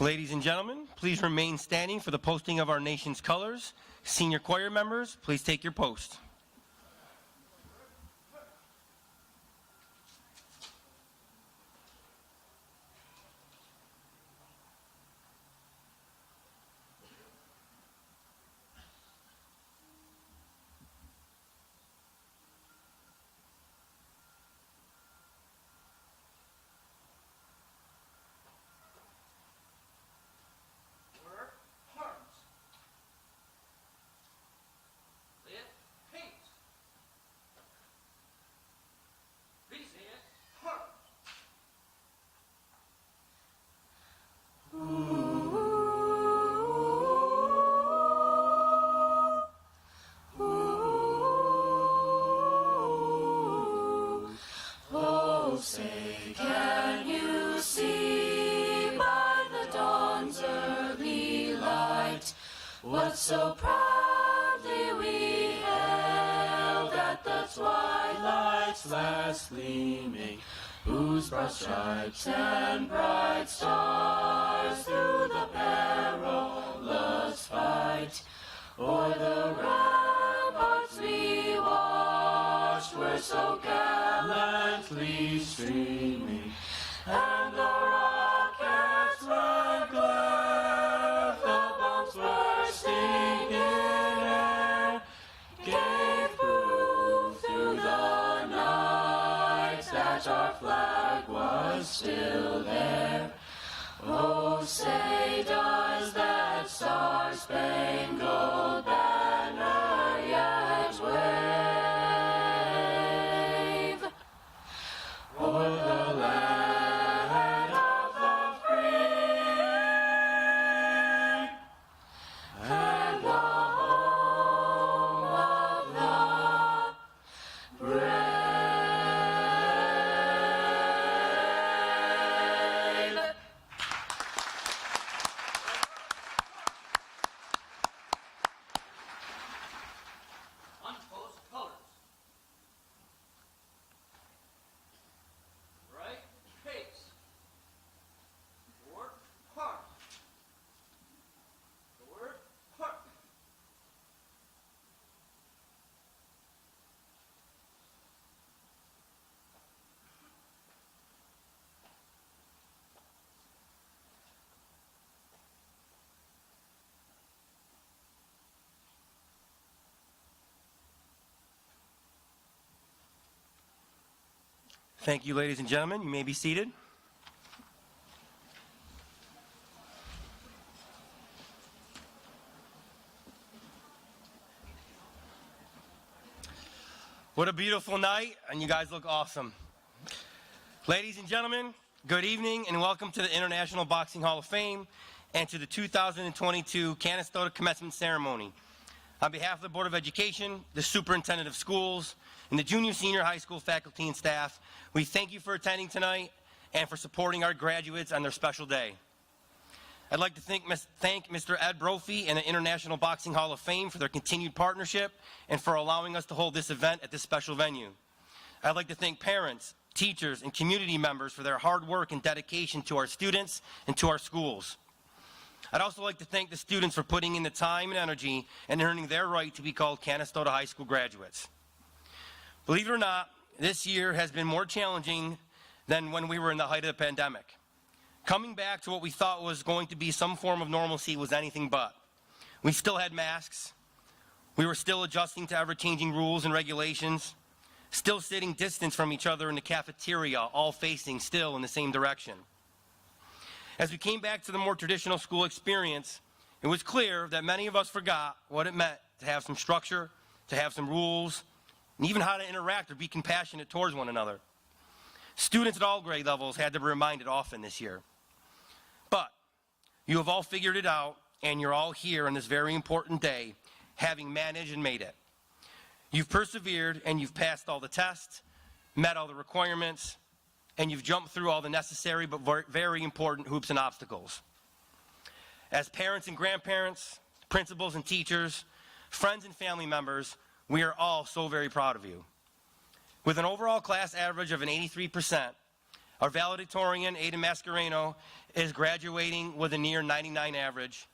Ladies and gentlemen, please remain standing for the posting of our nation's colors. Senior choir members, please take your post. Say, can you see by the dawn's early light what so proudly we hailed at the twilight's last gleaming, whose broad stripes and bright stars through the perilous fight o'er the ramparts we watched were so gallantly streaming, and the rockets were glare, the bombs bursting in air, gave proof through the night that our flag was still there. Oh, say does that star-spangled banner yet wave o'er the land of the free and the home of the brave? Unpost colors. Right pace. Work hard. Work hard. Thank you, ladies and gentlemen. You may be seated. What a beautiful night, and you guys look awesome. Ladies and gentlemen, good evening and welcome to the International Boxing Hall of Fame and to the 2022 Cantastota Commencement Ceremony. On behalf of the Board of Education, the Superintendent of Schools, and the junior senior high school faculty and staff, we thank you for attending tonight and for supporting our graduates on their special day. I'd like to thank Mr. Ed Brophy and the International Boxing Hall of Fame for their continued partnership and for allowing us to hold this event at this special venue. I'd like to thank parents, teachers, and community members for their hard work and dedication to our students and to our schools. I'd also like to thank the students for putting in the time and energy and earning their right to be called Cantastota High School graduates. Believe it or not, this year has been more challenging than when we were in the height of the pandemic. Coming back to what we thought was going to be some form of normalcy was anything but. We still had masks. We were still adjusting to ever-changing rules and regulations, still sitting distance from each other in the cafeteria, all facing still in the same direction. As we came back to the more traditional school experience, it was clear that many of us forgot what it meant to have some structure, to have some rules, and even how to interact or be compassionate towards one another. Students at all grade levels had to be reminded often this year. But you have all figured it out, and you're all here on this very important day, having managed and made it. You've persevered, and you've passed all the tests, met all the requirements, and you've jumped through all the necessary but very important hoops and obstacles. As parents and grandparents, principals and teachers, friends and family members, we are all so very proud of you. With an overall class average of an 83%, Our valedictorian, Aiden Mascareno, is graduating with a near 99 average.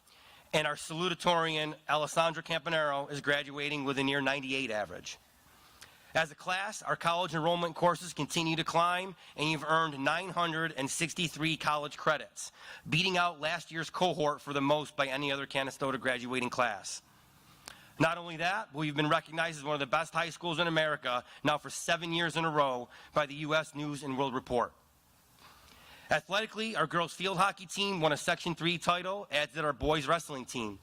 And our salutatorian, Alessandra Campanero, is graduating with a near 98 average. As a class, our college enrollment courses continue to climb, and you've earned 963 college credits, beating out last year's cohort for the most by any other Cantastota graduating class. Not only that, but we've been recognized as one of the best high schools in America now for 7 years in a row by the U.S. News and World Report. Athletically, our girls field hockey team won a Section 3 title, as did our boys wrestling team.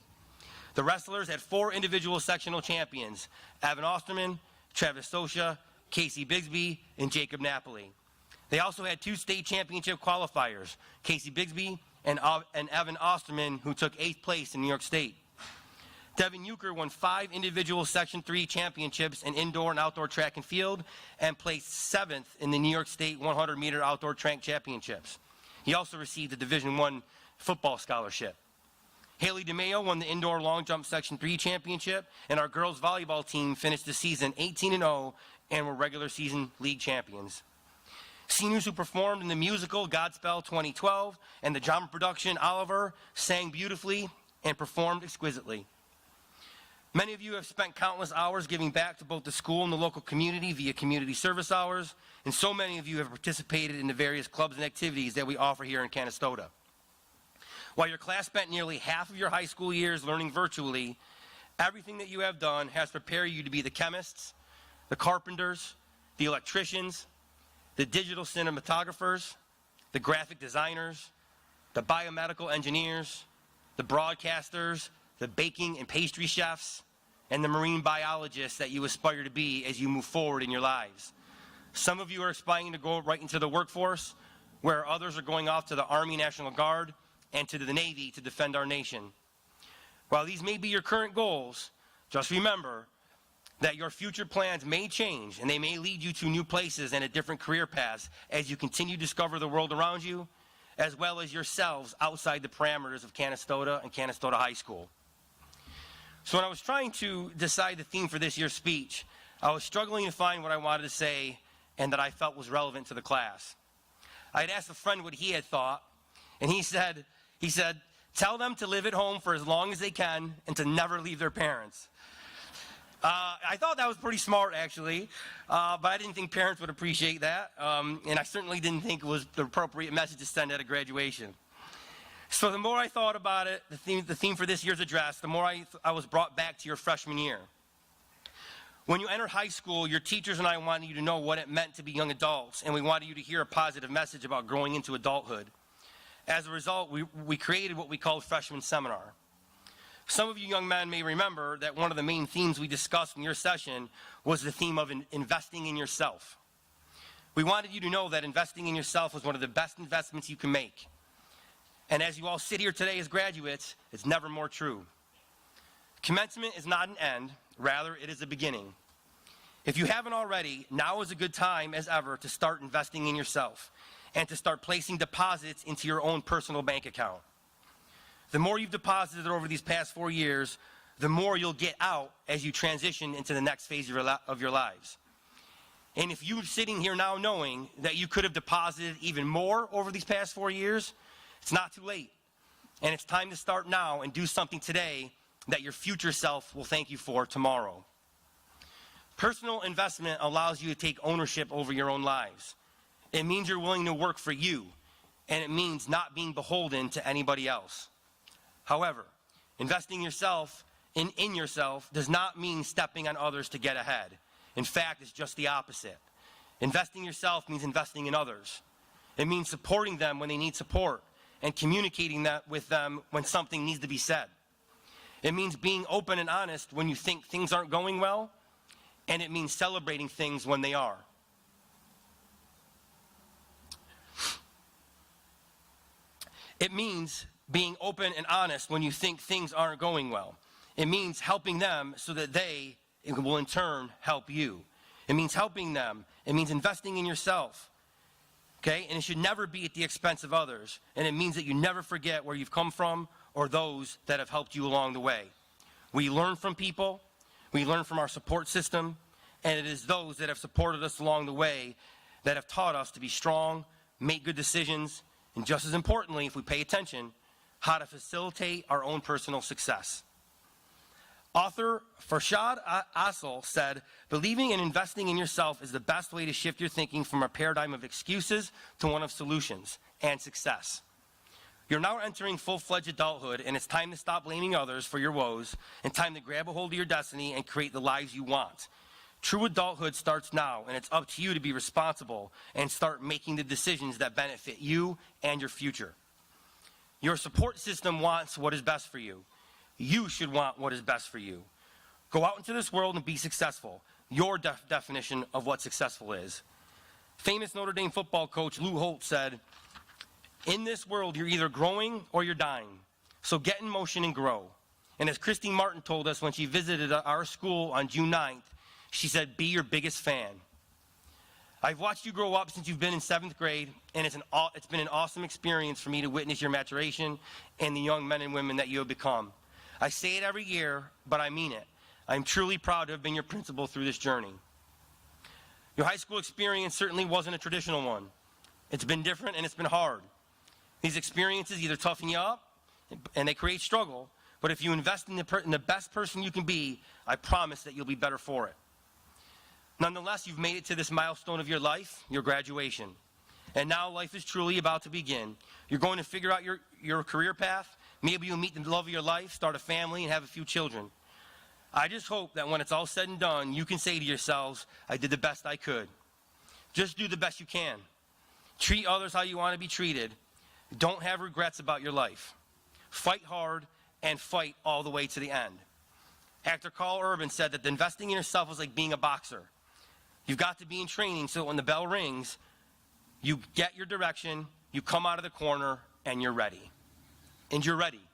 The wrestlers had 4 individual sectional champions: Evan Osterman, Travis Sosha, Casey Bigsby, and Jacob Napoli. They also had 2 state championship qualifiers, Casey Bigsby and Evan Osterman, who took 8th place in New York State. Devin Euchre won 5 individual Section 3 championships in indoor and outdoor track and field and placed 7th in the New York State 100-meter outdoor track championships. He also received a Division I football scholarship. Haley DeMayo won the indoor long jump Section 3 championship, and our girls volleyball team finished the season 18-0 and were regular season league champions. Seniors who performed in the musical Godspell 2012 and the drama production Oliver sang beautifully and performed exquisitely. Many of you have spent countless hours giving back to both the school and the local community via community service hours, and so many of you have participated in the various clubs and activities that we offer here in Cantastota. While your class spent nearly half of your high school years learning virtually, everything that you have done has prepared you to be the chemists, the carpenters, the electricians, the digital cinematographers, the graphic designers, the biomedical engineers, the broadcasters, the baking and pastry chefs, and the marine biologists that you aspire to be as you move forward in your lives. Some of you are aspiring to go right into the workforce, where others are going off to the Army National Guard and to the Navy to defend our nation. While these may be your current goals, just remember that your future plans may change and they may lead you to new places and a different career paths as you continue to discover the world around you, as well as yourselves outside the parameters of Cantastota and Cantastota High School. So when I was trying to decide the theme for this year's speech, I was struggling to find what I wanted to say and that I felt was relevant to the class. I had asked a friend what he had thought, and he said, tell them to live at home for as long as they can and to never leave their parents. I thought that was pretty smart, actually, but I didn't think parents would appreciate that, and I certainly didn't think it was the appropriate message to send at a graduation. So the more I thought about it, the theme for this year's address, the more I was brought back to your freshman year. When you entered high school, your teachers and I wanted you to know what it meant to be young adults, and we wanted you to hear a positive message about growing into adulthood. As a result, we created what we called Freshman Seminar. Some of you young men may remember that one of the main themes we discussed in your session was the theme of investing in yourself. We wanted you to know that investing in yourself was one of the best investments you can make. And as you all sit here today as graduates, it's never more true. Commencement is not an end, rather it is a beginning. If you haven't already, now is a good time as ever to start investing in yourself and to start placing deposits into your own personal bank account. The more you've deposited over these past 4 years, the more you'll get out as you transition into the next phase of your lives. And if you're sitting here now knowing that you could have deposited even more over these past 4 years, it's not too late. And it's time to start now and do something today that your future self will thank you for tomorrow. Personal investment allows you to take ownership over your own lives. It means you're willing to work for you, and it means not being beholden to anybody else. However, investing yourself in yourself does not mean stepping on others to get ahead. In fact, it's just the opposite. Investing yourself means investing in others. It means supporting them when they need support and communicating that with them when something needs to be said. It means being open and honest when you think things aren't going well, and it means celebrating things when they are. It means being open and honest when you think things aren't going well. It means helping them so that they will in turn help you. It means helping them. It means investing in yourself. Okay? And it should never be at the expense of others. And it means that you never forget where you've come from or those that have helped you along the way. We learn from people. We learn from our support system. And it is those that have supported us along the way that have taught us to be strong, make good decisions, and just as importantly, if we pay attention, how to facilitate our own personal success. Author Farshad Asl said, "Believing and investing in yourself is the best way to shift your thinking from a paradigm of excuses to one of solutions and success." You're now entering full-fledged adulthood, and it's time to stop blaming others for your woes and time to grab a hold of your destiny and create the lives you want. True adulthood starts now, and it's up to you to be responsible and start making the decisions that benefit you and your future. Your support system wants what is best for you. You should want what is best for you. Go out into this world and be successful. Your definition of what successful is. Famous Notre Dame football coach Lou Holt said, "In this world, you're either growing or you're dying. So get in motion and grow." And as Christine Martin told us when she visited our school on June 9th, she said, "Be your biggest fan." I've watched you grow up since you've been in 7th grade, and it's been an awesome experience for me to witness your maturation and the young men and women that you have become. I say it every year, but I mean it. I'm truly proud to have been your principal through this journey. Your high school experience certainly wasn't a traditional one. It's been different and it's been hard. These experiences either toughen you up and they create struggle, but if you invest in the best person you can be, I promise that you'll be better for it. Nonetheless, you've made it to this milestone of your life, your graduation. And now life is truly about to begin. You're going to figure out your career path. Maybe you'll meet the love of your life, start a family, and have a few children. I just hope that when it's all said and done, you can say to yourselves, "I did the best I could." Just do the best you can. Treat others how you want to be treated. Don't have regrets about your life. Fight hard and fight all the way to the end. Actor Carl Urban said that investing in yourself is like being a boxer. You've got to be in training so when the bell rings, you get your direction, you come out of the corner, and you're ready. And you're ready.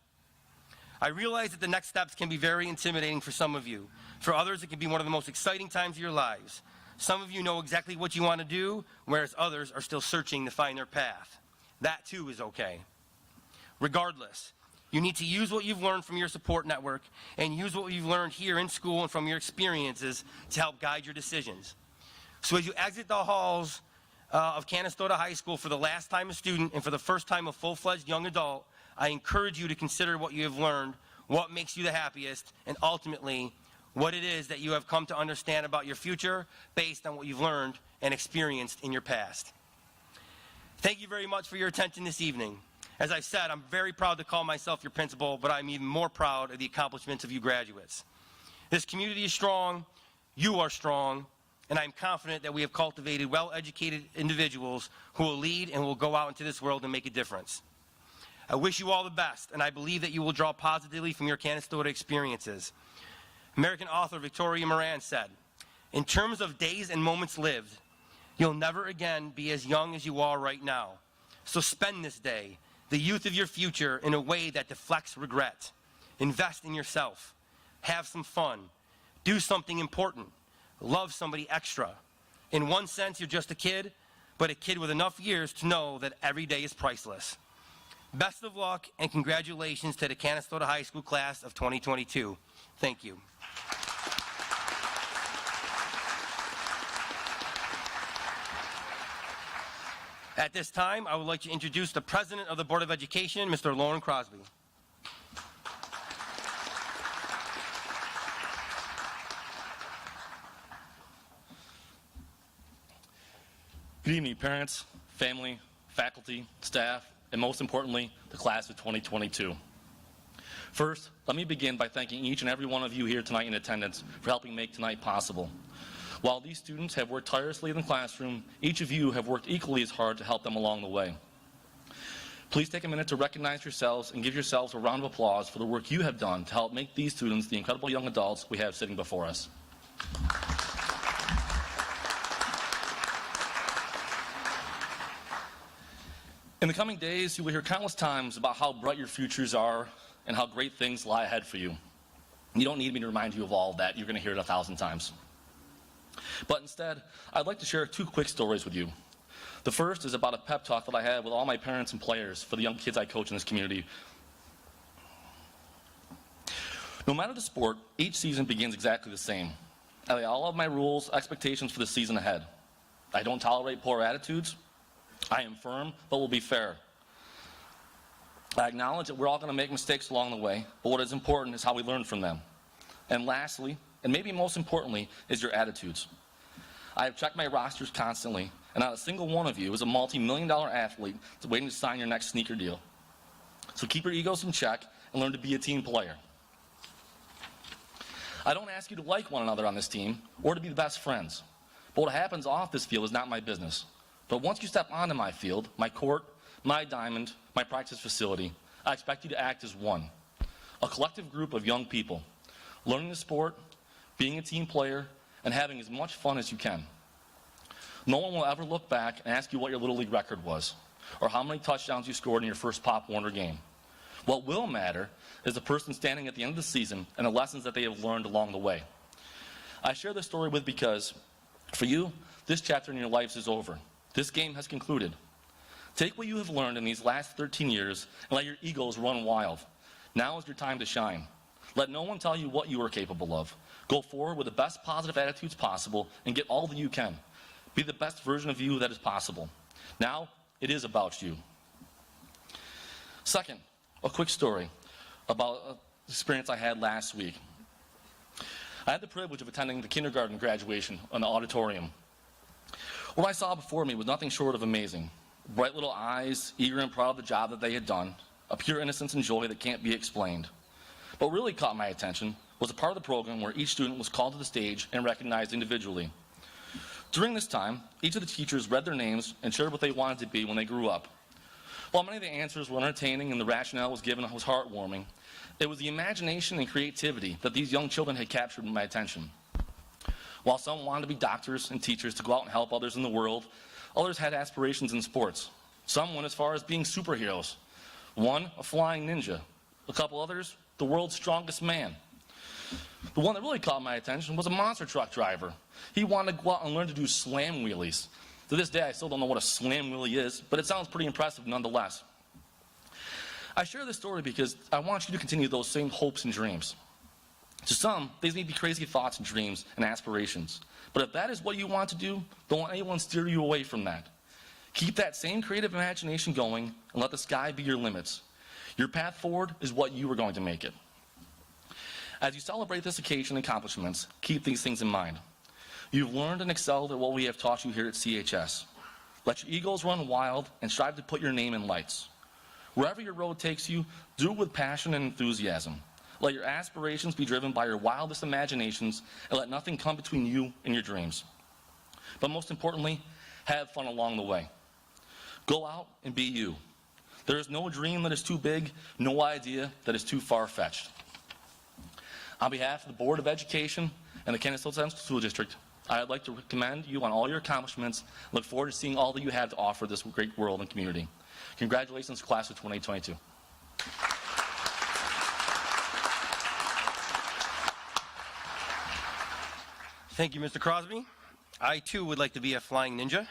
I realize that the next steps can be very intimidating for some of you. For others, it can be one of the most exciting times of your lives. Some of you know exactly what you want to do, whereas others are still searching to find their path. That too is okay. Regardless, you need to use what you've learned from your support network and use what you've learned here in school and from your experiences to help guide your decisions. So as you exit the halls of Cantastota High School for the last time a student and for the first time a full-fledged young adult, I encourage you to consider what you have learned, what makes you the happiest, and ultimately, what it is that you have come to understand about your future based on what you've learned and experienced in your past. Thank you very much for your attention this evening. As I said, I'm very proud to call myself your principal, but I'm even more proud of the accomplishments of you graduates. This community is strong, you are strong, and I'm confident that we have cultivated well-educated individuals who will lead and will go out into this world and make a difference. I wish you all the best, and I believe that you will draw positively from your Cantastota experiences. American author Victoria Moran said, "In terms of days and moments lived, you'll never again be as young as you are right now. So spend this day, the youth of your future, in a way that deflects regret. Invest in yourself. Have some fun. Do something important. Love somebody extra. In one sense, you're just a kid, but a kid with enough years to know that every day is priceless." Best of luck and congratulations to the Cantastota High School class of 2022. Thank you. At this time, I would like to introduce the President of the Board of Education, Mr. Lauren Crosby. Good evening, parents, family, faculty, staff, and most importantly, the class of 2022. First, let me begin by thanking each and every one of you here tonight in attendance for helping make tonight possible. While these students have worked tirelessly in the classroom, each of you have worked equally as hard to help them along the way. Please take a minute to recognize yourselves and give yourselves a round of applause for the work you have done to help make these students the incredible young adults we have sitting before us. In the coming days, you will hear countless times about how bright your futures are and how great things lie ahead for you. You don't need me to remind you of all of that. You're going to hear it 1,000 times. But instead, I'd like to share 2 quick stories with you. The first is about a pep talk that I had with all my parents and players for the young kids I coach in this community. No matter the sport, each season begins exactly the same. I lay all of my rules, expectations for the season ahead. I don't tolerate poor attitudes. I am firm, but will be fair. I acknowledge that we're all going to make mistakes along the way, but what is important is how we learn from them. And lastly, and maybe most importantly, is your attitudes. I have checked my rosters constantly, and not a single one of you is a multi-million-dollar athlete that's waiting to sign your next sneaker deal. So keep your egos in check and learn to be a team player. I don't ask you to like one another on this team or to be the best friends. But what happens off this field is not my business. But once you step onto my field, my court, my diamond, my practice facility, I expect you to act as one. A collective group of young people, learning the sport, being a team player, and having as much fun as you can. No one will ever look back and ask you what your Little League record was, or how many touchdowns you scored in your first Pop Warner game. What will matter is the person standing at the end of the season and the lessons that they have learned along the way. I share this story with because, for you, this chapter in your lives is over. This game has concluded. Take what you have learned in these last 13 years and let your egos run wild. Now is your time to shine. Let no one tell you what you are capable of. Go forward with the best positive attitudes possible and get all that you can. Be the best version of you that is possible. Now, it is about you. Second, a quick story about an experience I had last week. I had the privilege of attending the kindergarten graduation in the auditorium. What I saw before me was nothing short of amazing. Bright little eyes, eager and proud of the job that they had done, a pure innocence and joy that can't be explained. What really caught my attention was a part of the program where each student was called to the stage and recognized individually. During this time, each of the teachers read their names and shared what they wanted to be when they grew up. While many of the answers were entertaining and the rationale was given was heartwarming, it was the imagination and creativity that these young children had captured my attention. While some wanted to be doctors and teachers to go out and help others in the world, others had aspirations in sports. Some went as far as being superheroes. One, a flying ninja. A couple others, the world's strongest man. The one that really caught my attention was a monster truck driver. He wanted to go out and learn to do slam wheelies. To this day, I still don't know what a slam wheelie is, but it sounds pretty impressive nonetheless. I share this story because I want you to continue those same hopes and dreams. To some, these may be crazy thoughts and dreams and aspirations. But if that is what you want to do, don't let anyone steer you away from that. Keep that same creative imagination going and let the sky be your limits. Your path forward is what you are going to make it. As you celebrate this occasion and accomplishments, keep these things in mind. You've learned and excelled at what we have taught you here at CHS. Let your egos run wild and strive to put your name in lights. Wherever your road takes you, do it with passion and enthusiasm. Let your aspirations be driven by your wildest imaginations and let nothing come between you and your dreams. But most importantly, have fun along the way. Go out and be you. There is no dream that is too big, no idea that is too far-fetched. On behalf of the Board of Education and the Cantastota Central School District, I would like to commend you on all your accomplishments and look forward to seeing all that you have to offer this great world and community. Congratulations, class of 2022. Thank you, Mr. Crosby. I, too, would like to be a flying ninja.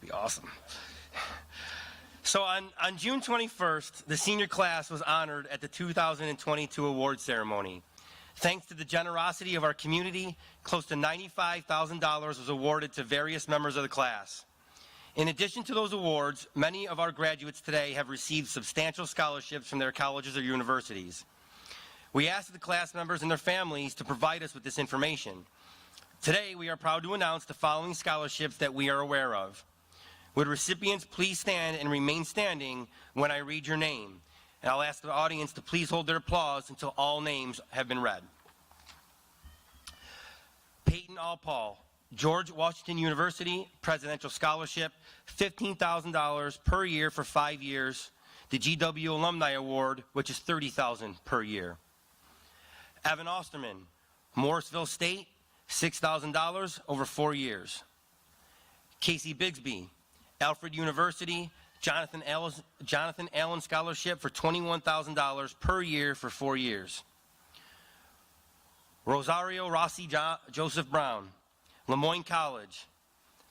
Be awesome. So on June 21st, the senior class was honored at the 2022 award ceremony. Thanks to the generosity of our community, close to $95,000 was awarded to various members of the class. In addition to those awards, many of our graduates today have received substantial scholarships from their colleges or universities. We asked the class members and their families to provide us with this information. Today, we are proud to announce the following scholarships that we are aware of. Would recipients please stand and remain standing when I read your name? And I'll ask the audience to please hold their applause until all names have been read. Peyton Allpaul, George Washington University, Presidential Scholarship, $15,000 per year for 5 years. The GW Alumni Award, which is $30,000 per year. Evan Osterman, Morrisville State, $6,000 over 4 years. Casey Bigsby, Alfred University, Jonathan Allen Scholarship for $21,000 per year for 4 years. Rosario Rossi Joseph Brown, Lemoyne College,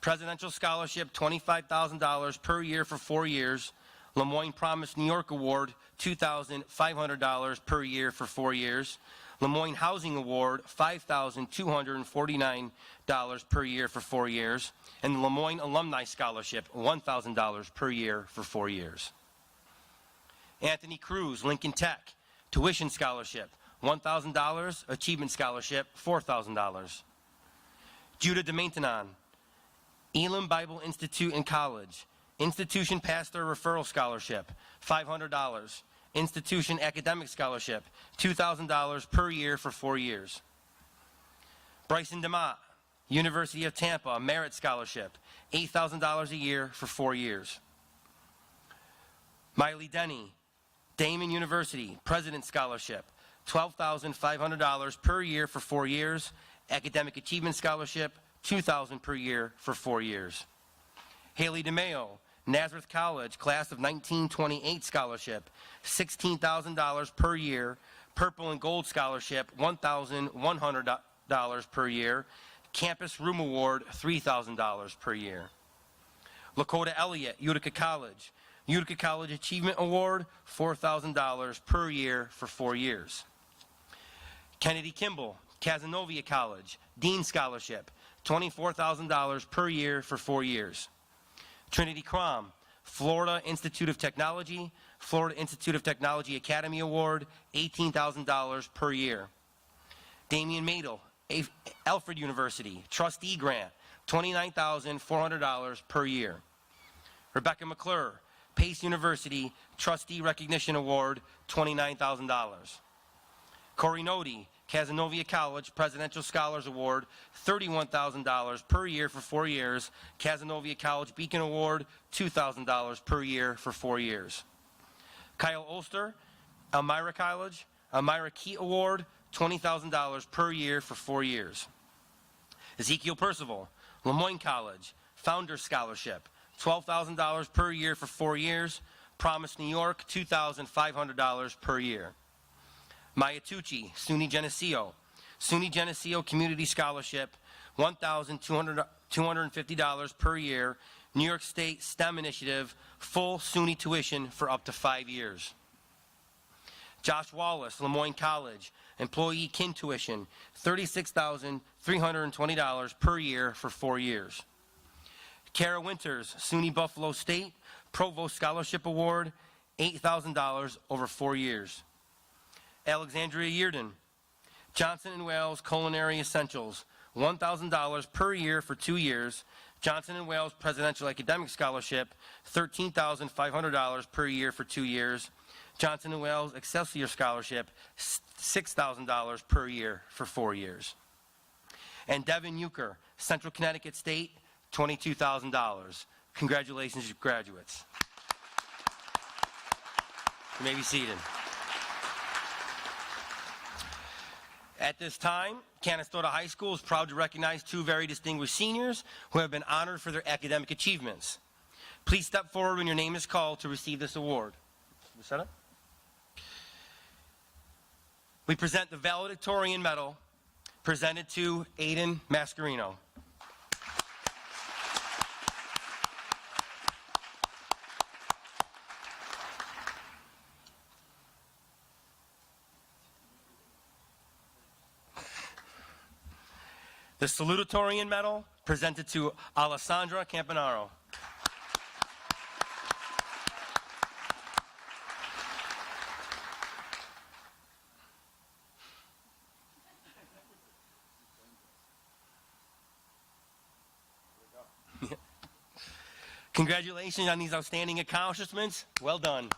Presidential Scholarship $25,000 per year for 4 years. Lemoyne Promise New York Award $2,500 per year for 4 years. Lemoyne Housing Award, $5,249 per year for 4 years, and the Lemoyne Alumni Scholarship, $1,000 per year for 4 years. Anthony Cruz, Lincoln Tech, Tuition Scholarship, $1,000, Achievement Scholarship, $4,000. Judah DeMaintenon, Elam Bible Institute and College, Institution Pastor Referral Scholarship, $500. Institution Academic Scholarship, $2,000 per year for 4 years. Bryson DeMott, University of Tampa Merit Scholarship, $8,000 a year for 4 years. Miley Denny, Damon University President Scholarship, $12,500 per year for 4 years. Academic Achievement Scholarship, $2,000 per year for 4 years. Haley DeMayo, Nazareth College Class of 1928 Scholarship, $16,000 per year. Purple and Gold Scholarship, $1,100 per year. Campus Room Award, $3,000 per year. Lakota Elliott, Utica College Achievement Award, $4,000 per year for 4 years. Kennedy Kimball, Cazenovia College, Dean Scholarship, $24,000 per year for 4 years. Trinity Crom, Florida Institute of Technology Academy Award, $18,000 per year. Damian Madel, Alfred University, Trustee Grant, $29,400 per year. Rebecca McClure, Pace University, Trustee Recognition Award, $29,000. Corey Nodi, Cazenovia College Presidential Scholars Award, $31,000 per year for 4 years. Cazenovia College Beacon Award, $2,000 per year for 4 years. Kyle Oster, Elmira College, Elmira Key Award, $20,000 per year for 4 years. Ezekiel Percival, Lemoyne College, Founders Scholarship, $12,000 per year for 4 years. Promise New York, $2,500 per year. Maya Tucci, SUNY Geneseo Community Scholarship, $1,250 per year. New York State STEM Initiative, full SUNY tuition for up to 5 years. Josh Wallace, Lemoyne College, employee kin tuition, $36,320 per year for 4 years. Kara Winters, SUNY Buffalo State, Provost Scholarship Award, $8,000 over 4 years. Alexandria Yearden, Johnson & Wales Culinary Essentials, $1,000 per year for 2 years. Johnson & Wales Presidential Academic Scholarship, $13,500 per year for 2 years. Johnson & Wales Excelsior Scholarship, $6,000 per year for 4 years. And Devin Euchre, Central Connecticut State, $22,000. Congratulations, graduates. You may be seated. At this time, Cantastota High School is proud to recognize 2 very distinguished seniors who have been honored for their academic achievements. Please step forward when your name is called to receive this award. Set up. We present the Valedictorian Medal presented to Aiden Mascarino. The Salutatorian Medal presented to Alessandra Campanaro. Congratulations on these outstanding accomplishments. Well done.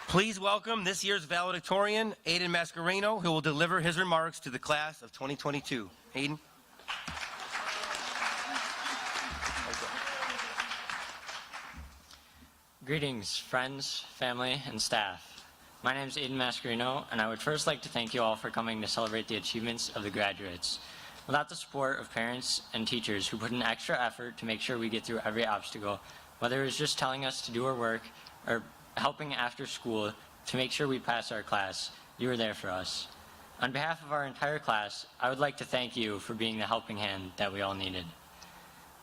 Please welcome this year's valedictorian, Aiden Mascarino, who will deliver his remarks to the class of 2022. Aiden. Greetings, friends, family, and staff. My name is Aiden Mascarino, and I would first like to thank you all for coming to celebrate the achievements of the graduates. Without the support of parents and teachers who put in extra effort to make sure we get through every obstacle, whether it's just telling us to do our work or helping after school to make sure we pass our class, you were there for us. On behalf of our entire class, I would like to thank you for being the helping hand that we all needed.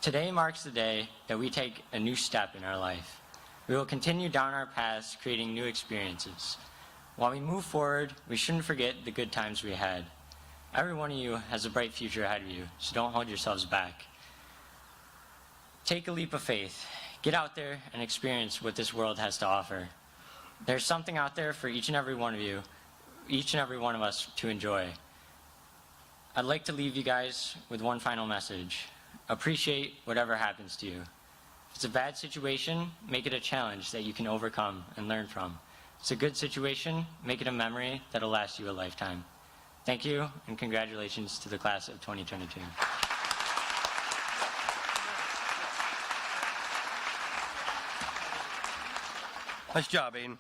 Today marks the day that we take a new step in our life. We will continue down our paths, creating new experiences. While we move forward, we shouldn't forget the good times we had. Every one of you has a bright future ahead of you, so don't hold yourselves back. Take a leap of faith. Get out there and experience what this world has to offer. There's something out there for each and every one of you, each and every one of us to enjoy. I'd like to leave you guys with one final message. Appreciate whatever happens to you. If it's a bad situation, make it a challenge that you can overcome and learn from. If it's a good situation, make it a memory that'll last you a lifetime. Thank you, and congratulations to the class of 2022. Nice job, Aiden.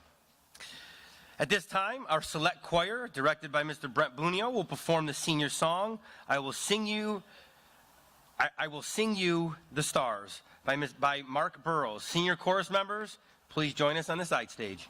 At this time, our select choir, directed by Mr. Brent Bunio, will perform the senior song, I Will Sing You the Stars, by Mark Burrows. Senior chorus members, please join us on the side stage.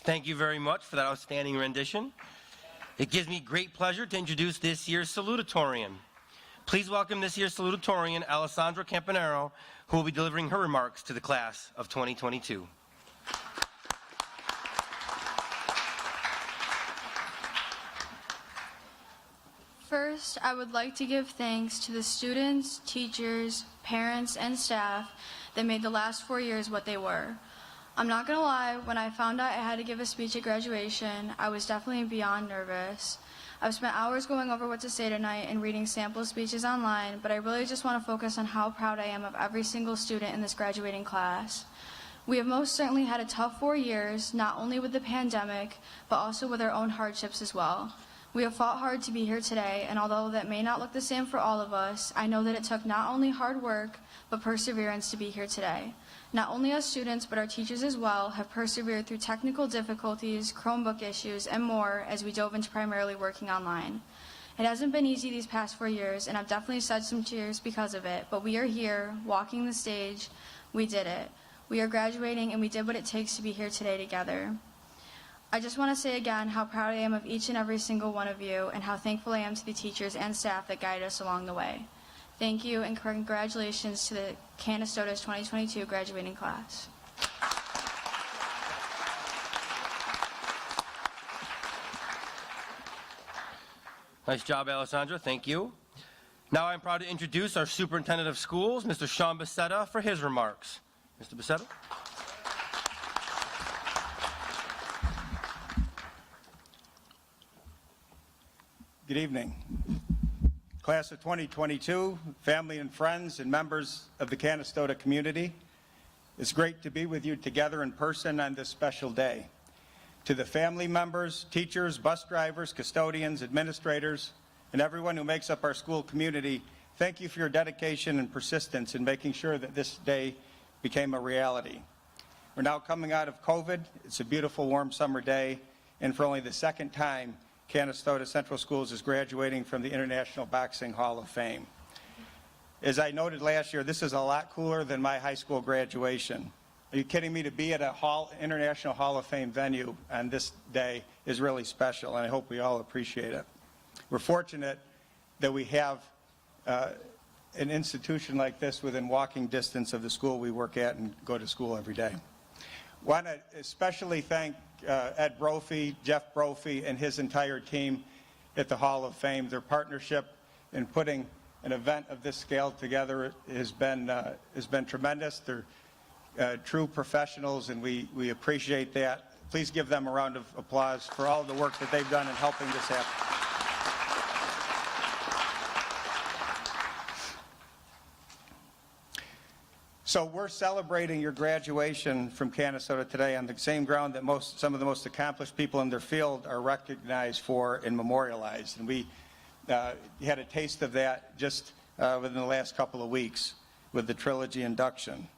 Thank you very much for that outstanding rendition. It gives me great pleasure to introduce this year's Salutatorian. Please welcome this year's Salutatorian, Alessandra Campanero, who will be delivering her remarks to the class of 2022. First, I would like to give thanks to the students, teachers, parents, and staff that made the last 4 years what they were. I'm not gonna lie, when I found out I had to give a speech at graduation, I was definitely beyond nervous. I've spent hours going over what to say tonight and reading sample speeches online, but I really just want to focus on how proud I am of every single student in this graduating class. We have most certainly had a tough 4 years, not only with the pandemic, but also with our own hardships as well. We have fought hard to be here today, and although that may not look the same for all of us, I know that it took not only hard work, but perseverance to be here today. Not only us students, but our teachers as well, have persevered through technical difficulties, Chromebook issues, and more as we dove into primarily working online. It hasn't been easy these past 4 years, and I've definitely shed some tears because of it, but we are here, walking the stage. We did it. We are graduating, and we did what it takes to be here today together. I just want to say again how proud I am of each and every single one of you, and how thankful I am to the teachers and staff that guided us along the way. Thank you, and congratulations to the Cantastota's 2022 graduating class. Nice job, Alessandra. Thank you. Now I'm proud to introduce our Superintendent of Schools, Mr. Sean Becerra, for his remarks. Mr. Becerra. Good evening. Class of 2022, family and friends, and members of the Cantastota community, it's great to be with you together in person on this special day. To the family members, teachers, bus drivers, custodians, administrators, and everyone who makes up our school community, thank you for your dedication and persistence in making sure that this day became a reality. We're now coming out of COVID. It's a beautiful, warm summer day, and for only the second time, Cantastota Central Schools is graduating from the International Boxing Hall of Fame. As I noted last year, this is a lot cooler than my high school graduation. Are you kidding me? To be at a International Hall of Fame venue on this day is really special, and I hope we all appreciate it. We're fortunate that we have an institution like this within walking distance of the school we work at and go to school every day. Want to especially thank Ed Brophy, Jeff Brophy, and his entire team at the Hall of Fame. Their partnership in putting an event of this scale together has been tremendous. They're true professionals, and we appreciate that. Please give them a round of applause for all the work that they've done in helping this happen. So we're celebrating your graduation from Cantastota today on the same ground that some of the most accomplished people in their field are recognized for and memorialized. And we had a taste of that just within the last couple of weeks with the trilogy induction.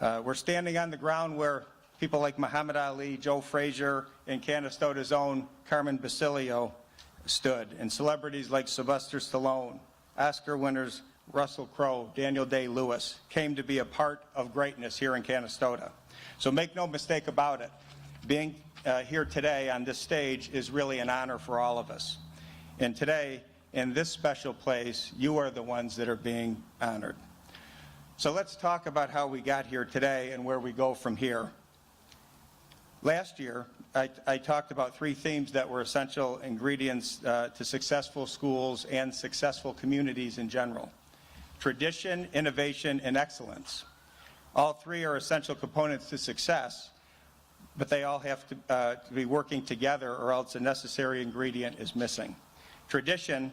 We're standing on the ground where people like Muhammad Ali, Joe Frazier, and Cantastota's own Carmen Basilio stood, and celebrities like Sylvester Stallone, Oscar winners Russell Crowe, Daniel Day-Lewis came to be a part of greatness here in Cantastota. So make no mistake about it. Being here today on this stage is really an honor for all of us. And today, in this special place, you are the ones that are being honored. So let's talk about how we got here today and where we go from here. Last year, I talked about 3 themes that were essential ingredients to successful schools and successful communities in general: tradition, innovation, and excellence. All 3 are essential components to success, but they all have to be working together, or else a necessary ingredient is missing. Tradition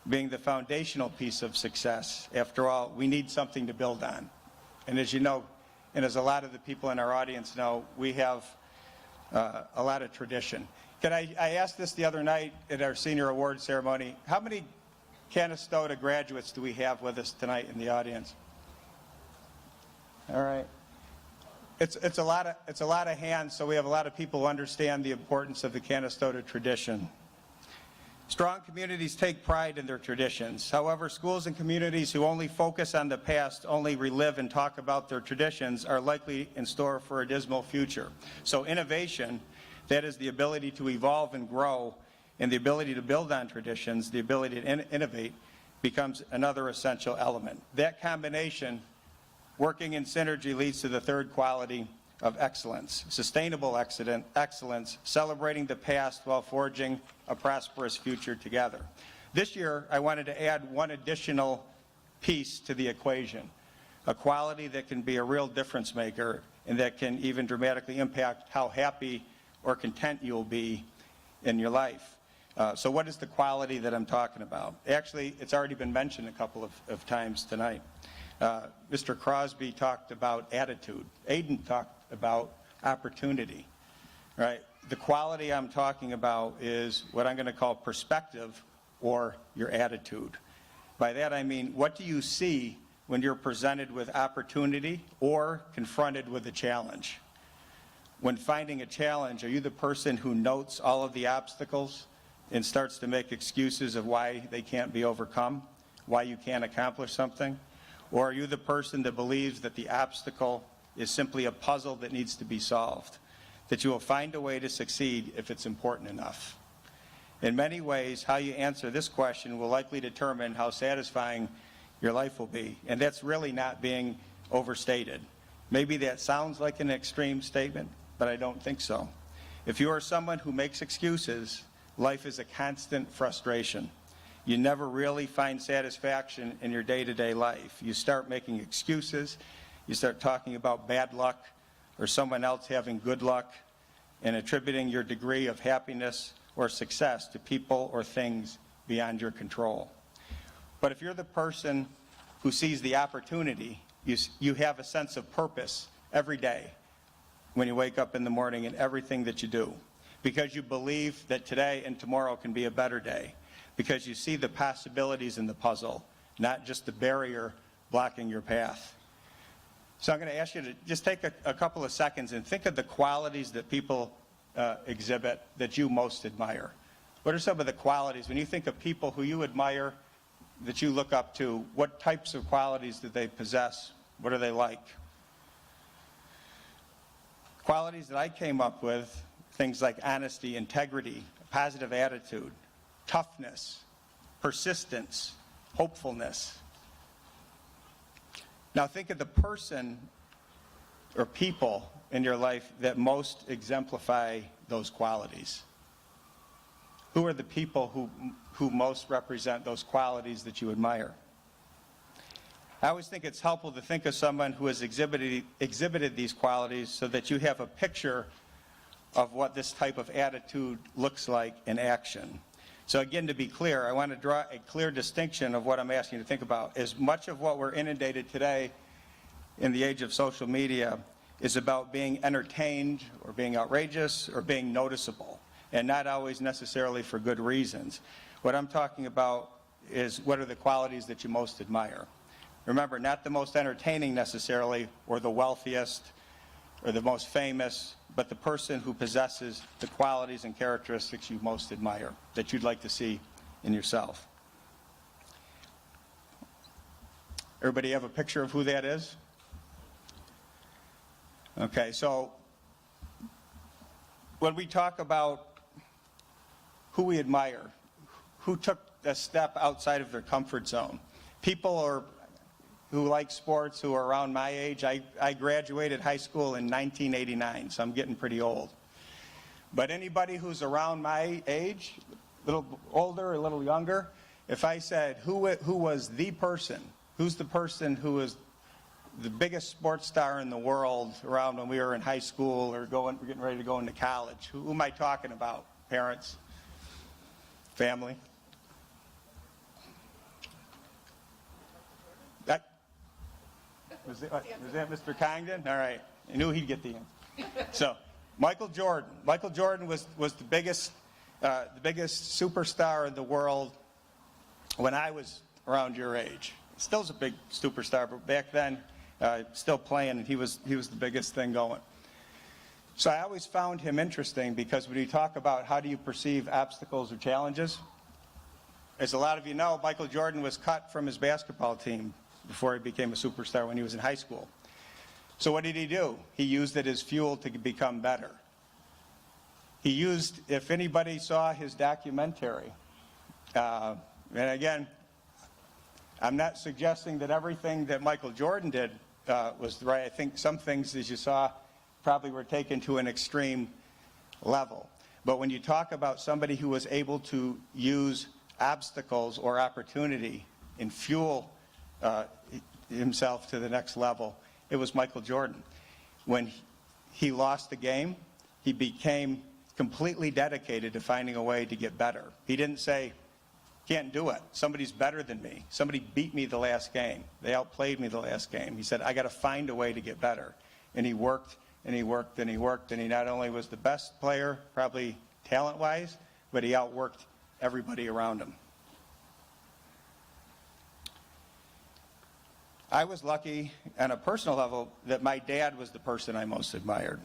being the foundational piece of success. After all, we need something to build on. And as you know, and as a lot of the people in our audience know, we have a lot of tradition. I asked this the other night at our senior award ceremony: how many Cantastota graduates do we have with us tonight in the audience? All right. It's a lot of hands, so we have a lot of people who understand the importance of the Cantastota tradition. Strong communities take pride in their traditions. However, schools and communities who only focus on the past, only relive and talk about their traditions, are likely in store for a dismal future. So innovation That is the ability to evolve and grow, and the ability to build on traditions, the ability to innovate, becomes another essential element. That combination, working in synergy, leads to the third quality of excellence, sustainable excellence, celebrating the past while forging a prosperous future together. This year, I wanted to add one additional piece to the equation, a quality that can be a real difference maker and that can even dramatically impact how happy or content you'll be in your life. So what is the quality that I'm talking about? Actually, it's already been mentioned a couple of times tonight. Mr. Crosby talked about attitude. Aiden talked about opportunity, right? The quality I'm talking about is what I'm going to call perspective, or your attitude. By that I mean, what do you see when you're presented with opportunity or confronted with a challenge? When finding a challenge, are you the person who notes all of the obstacles and starts to make excuses of why they can't be overcome, why you can't accomplish something? Or are you the person that believes that the obstacle is simply a puzzle that needs to be solved, that you will find a way to succeed if it's important enough? In many ways, how you answer this question will likely determine how satisfying your life will be, and that's really not being overstated. Maybe that sounds like an extreme statement, but I don't think so. If you are someone who makes excuses, life is a constant frustration. You never really find satisfaction in your day-to-day life. You start making excuses, you start talking about bad luck or someone else having good luck, and attributing your degree of happiness or success to people or things beyond your control. But if you're the person who sees the opportunity, you have a sense of purpose every day when you wake up in the morning in everything that you do, because you believe that today and tomorrow can be a better day, because you see the possibilities in the puzzle, not just the barrier blocking your path. So I'm going to ask you to just take a couple of seconds and think of the qualities that people exhibit that you most admire. What are some of the qualities, when you think of people who you admire, that you look up to, what types of qualities do they possess? What are they like? Qualities that I came up with, things like honesty, integrity, a positive attitude, toughness, persistence, hopefulness. Now think of the person or people in your life that most exemplify those qualities. Who are the people who most represent those qualities that you admire? I always think it's helpful to think of someone who has exhibited these qualities so that you have a picture of what this type of attitude looks like in action. So again, to be clear, I want to draw a clear distinction of what I'm asking you to think about. As much of what we're inundated today in the age of social media is about being entertained or being outrageous or being noticeable, and not always necessarily for good reasons. What I'm talking about is what are the qualities that you most admire. Remember, not the most entertaining necessarily, or the wealthiest, or the most famous, but the person who possesses the qualities and characteristics you most admire, that you'd like to see in yourself. Everybody have a picture of who that is? Okay, so when we talk about who we admire, who took a step outside of their comfort zone, people who like sports, who are around my age. I graduated high school in 1989, so I'm getting pretty old. But anybody who's around my age, a little older, a little younger, if I said who was the person, who's the person who was the biggest sports star in the world around when we were in high school or getting ready to go into college, who am I talking about? Parents? Family? Was that Mr. Congdon? All right. I knew he'd get the answer. So, Michael Jordan. Michael Jordan was the biggest superstar in the world when I was around your age. Still's a big superstar, but back then, still playing, and he was the biggest thing going. So I always found him interesting because when you talk about how do you perceive obstacles or challenges, as a lot of you know, Michael Jordan was cut from his basketball team before he became a superstar when he was in high school. So what did he do? He used it as fuel to become better. He used, if anybody saw his documentary, and again, I'm not suggesting that everything that Michael Jordan did was right. I think some things, as you saw, probably were taken to an extreme level. But when you talk about somebody who was able to use obstacles or opportunity and fuel himself to the next level, it was Michael Jordan. When he lost the game, he became completely dedicated to finding a way to get better. He didn't say, can't do it. Somebody's better than me. Somebody beat me the last game. They outplayed me the last game. He said, I got to find a way to get better. And he worked and he worked and he worked, and he not only was the best player, probably talent-wise, but he outworked everybody around him. I was lucky on a personal level that my dad was the person I most admired.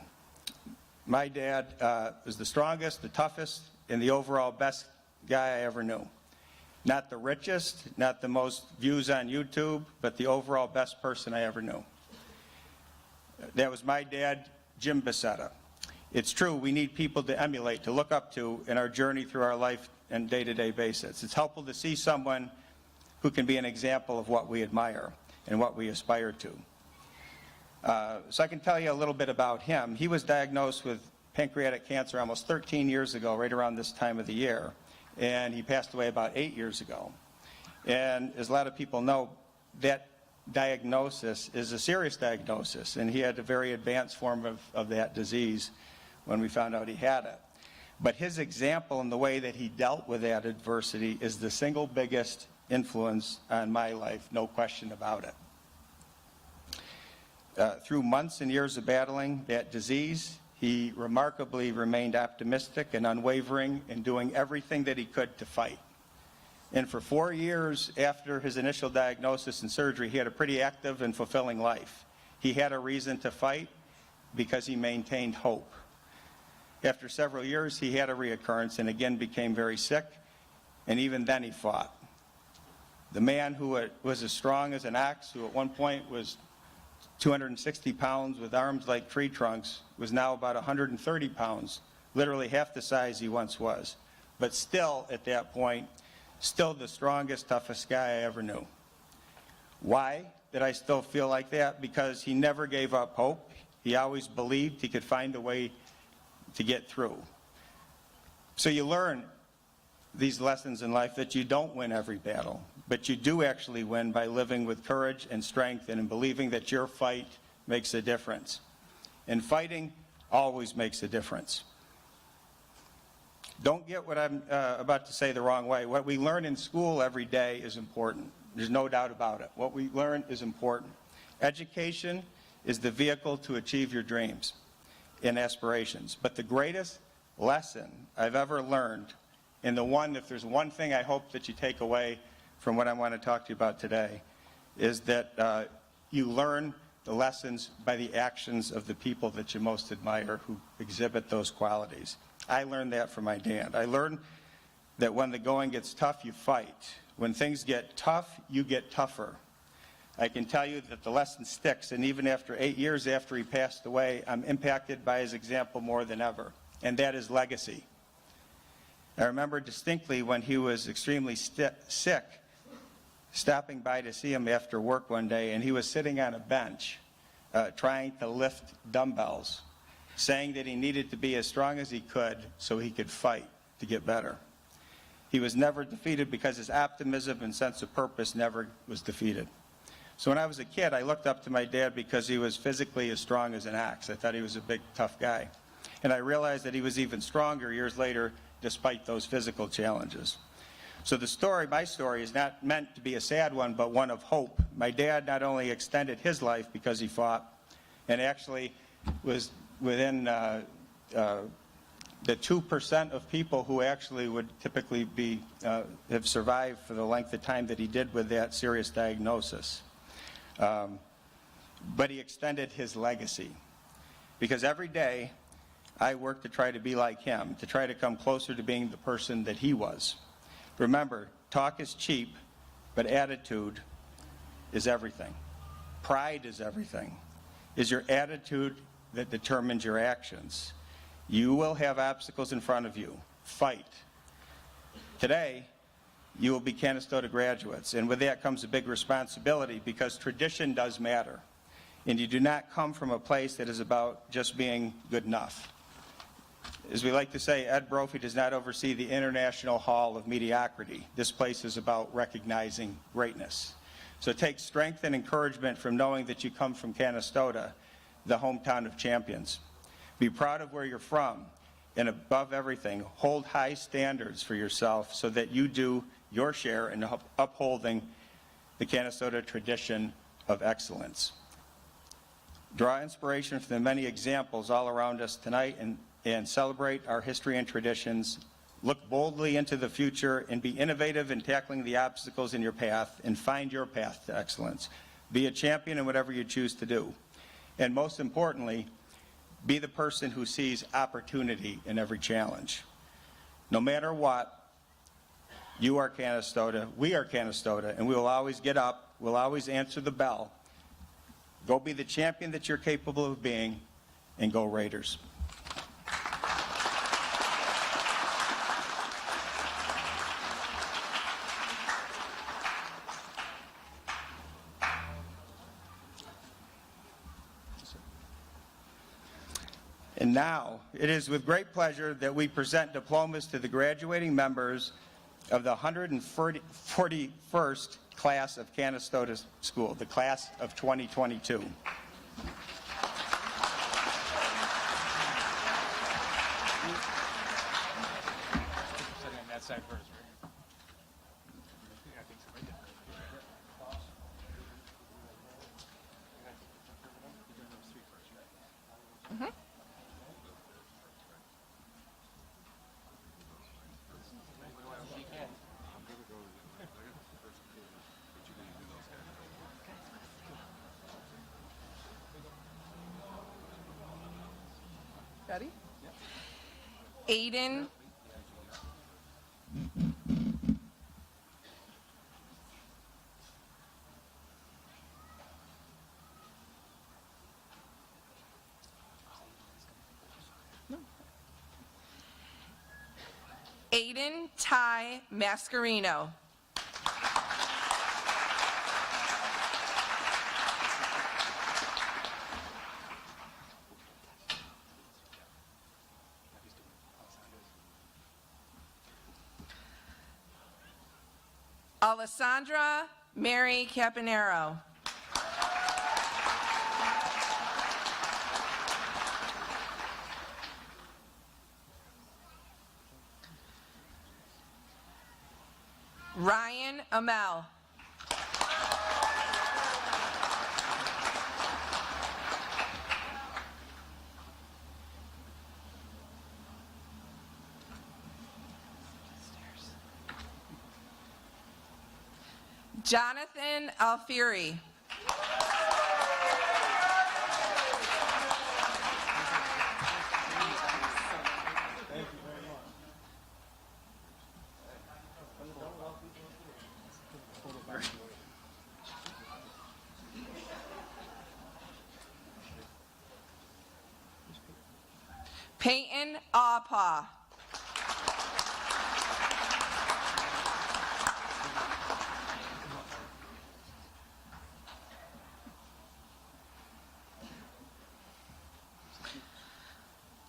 My dad was the strongest, the toughest, and the overall best guy I ever knew. Not the richest, not the most views on YouTube, but the overall best person I ever knew. That was my dad, Jim Becerra. It's true, we need people to emulate, to look up to in our journey through our life and day-to-day basis. It's helpful to see someone who can be an example of what we admire and what we aspire to. So I can tell you a little bit about him. He was diagnosed with pancreatic cancer almost 13 years ago, right around this time of the year. And he passed away about 8 years ago. And as a lot of people know, that diagnosis is a serious diagnosis, and he had a very advanced form of that disease when we found out he had it. But his example and the way that he dealt with that adversity is the single biggest influence on my life, no question about it. Through months and years of battling that disease, he remarkably remained optimistic and unwavering in doing everything that he could to fight. And for 4 years after his initial diagnosis and surgery, he had a pretty active and fulfilling life. He had a reason to fight because he maintained hope. After several years, he had a reoccurrence and again became very sick, and even then he fought. The man who was as strong as an ox, who at one point was 260 pounds with arms like tree trunks, was now about 130 pounds, literally half the size he once was. But still, at that point, still the strongest, toughest guy I ever knew. Why did I still feel like that? Because he never gave up hope. He always believed he could find a way to get through. So you learn these lessons in life that you don't win every battle, but you do actually win by living with courage and strength and in believing that your fight makes a difference. And fighting always makes a difference. Don't get what I'm about to say the wrong way. What we learn in school every day is important. There's no doubt about it. What we learn is important. Education is the vehicle to achieve your dreams and aspirations. But the greatest lesson I've ever learned, and the one, if there's one thing I hope that you take away from what I want to talk to you about today, is that you learn the lessons by the actions of the people that you most admire who exhibit those qualities. I learned that from my dad. I learned that when the going gets tough, you fight. When things get tough, you get tougher. I can tell you that the lesson sticks, and even after 8 years after he passed away, I'm impacted by his example more than ever, and that is legacy. I remember distinctly when he was extremely sick, stopping by to see him after work one day, and he was sitting on a bench trying to lift dumbbells, saying that he needed to be as strong as he could so he could fight to get better. He was never defeated because his optimism and sense of purpose never was defeated. So when I was a kid, I looked up to my dad because he was physically as strong as an ox. I thought he was a big, tough guy. And I realized that he was even stronger years later despite those physical challenges. So the story, my story, is not meant to be a sad one, but one of hope. My dad not only extended his life because he fought, and actually was within the 2% of people who actually would typically be have survived for the length of time that he did with that serious diagnosis. But he extended his legacy, because every day I work to try to be like him, to try to come closer to being the person that he was. Remember, talk is cheap, but attitude is everything. Pride is everything. It's your attitude that determines your actions. You will have obstacles in front of you. Fight. Today, you will be Cantastota graduates, and with that comes a big responsibility because tradition does matter. And you do not come from a place that is about just being good enough. As we like to say, Ed Brophy does not oversee the International Hall of Mediocrity. This place is about recognizing greatness. So take strength and encouragement from knowing that you come from Cantastota, the hometown of champions. Be proud of where you're from, and above everything, hold high standards for yourself so that you do your share in upholding the Cantastota tradition of excellence. Draw inspiration from the many examples all around us tonight and celebrate our history and traditions. Look boldly into the future and be innovative in tackling the obstacles in your path and find your path to excellence. Be a champion in whatever you choose to do. And most importantly, be the person who sees opportunity in every challenge. No matter what, you are Cantastota, we are Cantastota, and we will always get up, we'll always answer the bell. Go be the champion that you're capable of being, and go Raiders. And now, it is with great pleasure that we present diplomas to the graduating members of the 141st class of Cantastota School, the class of 2022. Ready? Aiden. Aiden Ty Mascarino. Alessandra Mary Caponero. Ryan Amel. Jonathan Alfieri. Peyton Apaw.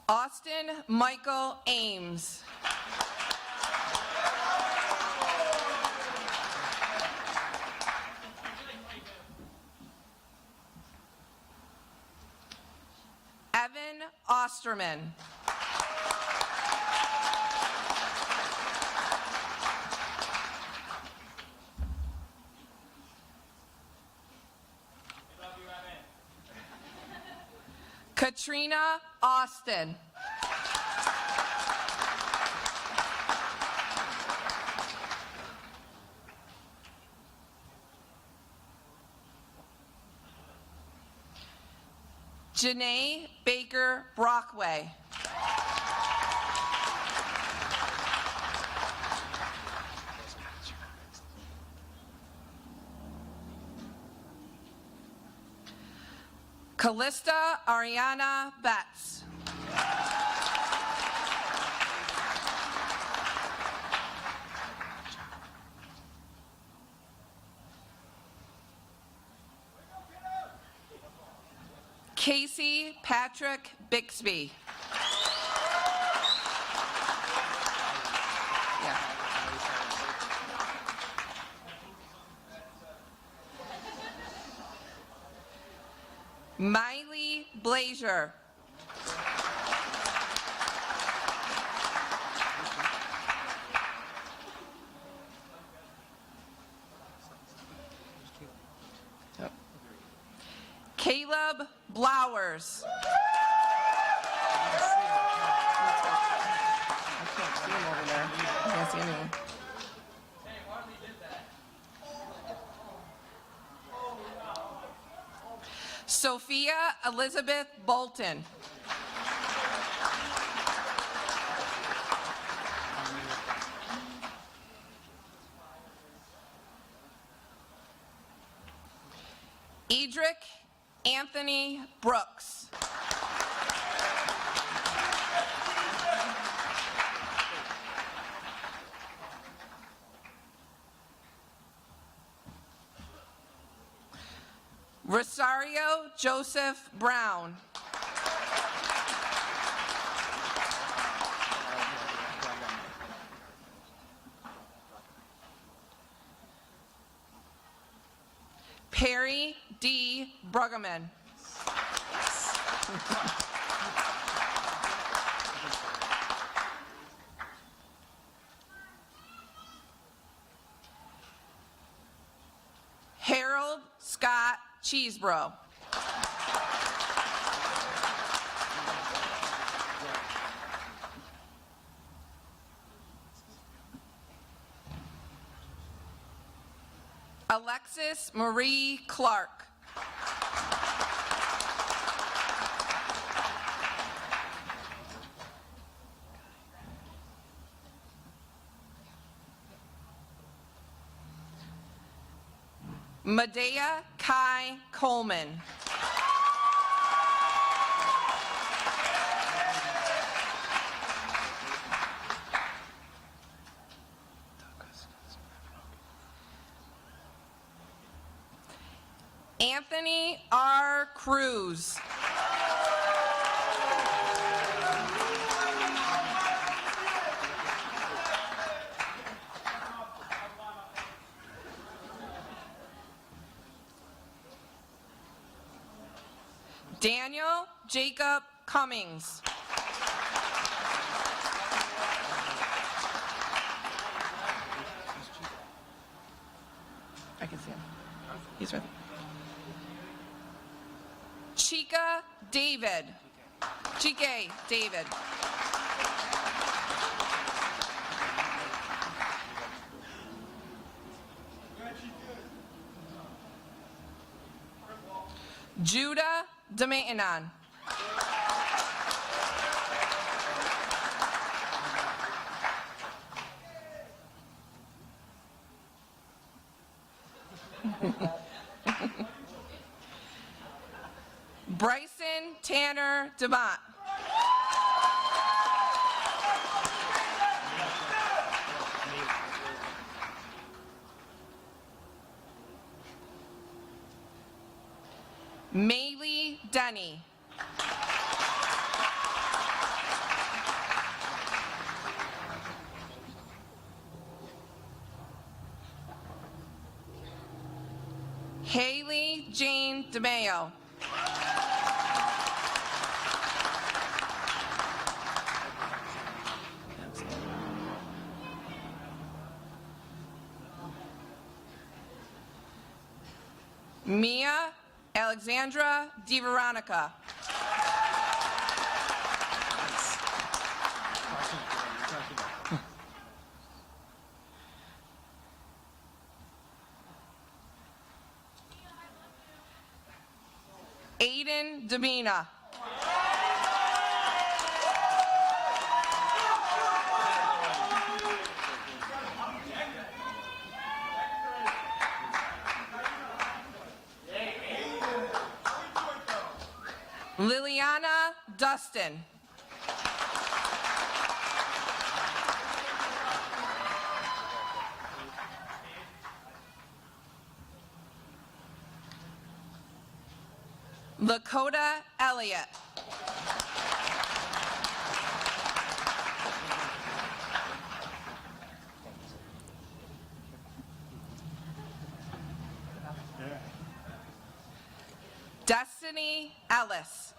Austin Michael Ames. Evan Osterman. Katrina Austin. Janae Baker Brockway. Callista Ariana Betts. Casey Patrick Bixby. Yeah. Miley Blazier. Caleb Blowers. Sophia Elizabeth Bolton. Edric Anthony Brooks. Rosario Joseph Brown. Perry D. Bruggeman. Harold Scott Cheesebro. Alexis Marie Clark. Medea Kai Coleman. Anthony R. Cruz. Daniel Jacob Cummings. I can see him. He's right there. Chika David. Chike David. Judah Demaitanon. Bryson Tanner DeMott. Maylee Denny. Haley Jane DeMayo. Mia Alexandra DeVeronica. Aiden Demina. Liliana Dustin. Lakota Elliott. Destiny Ellis.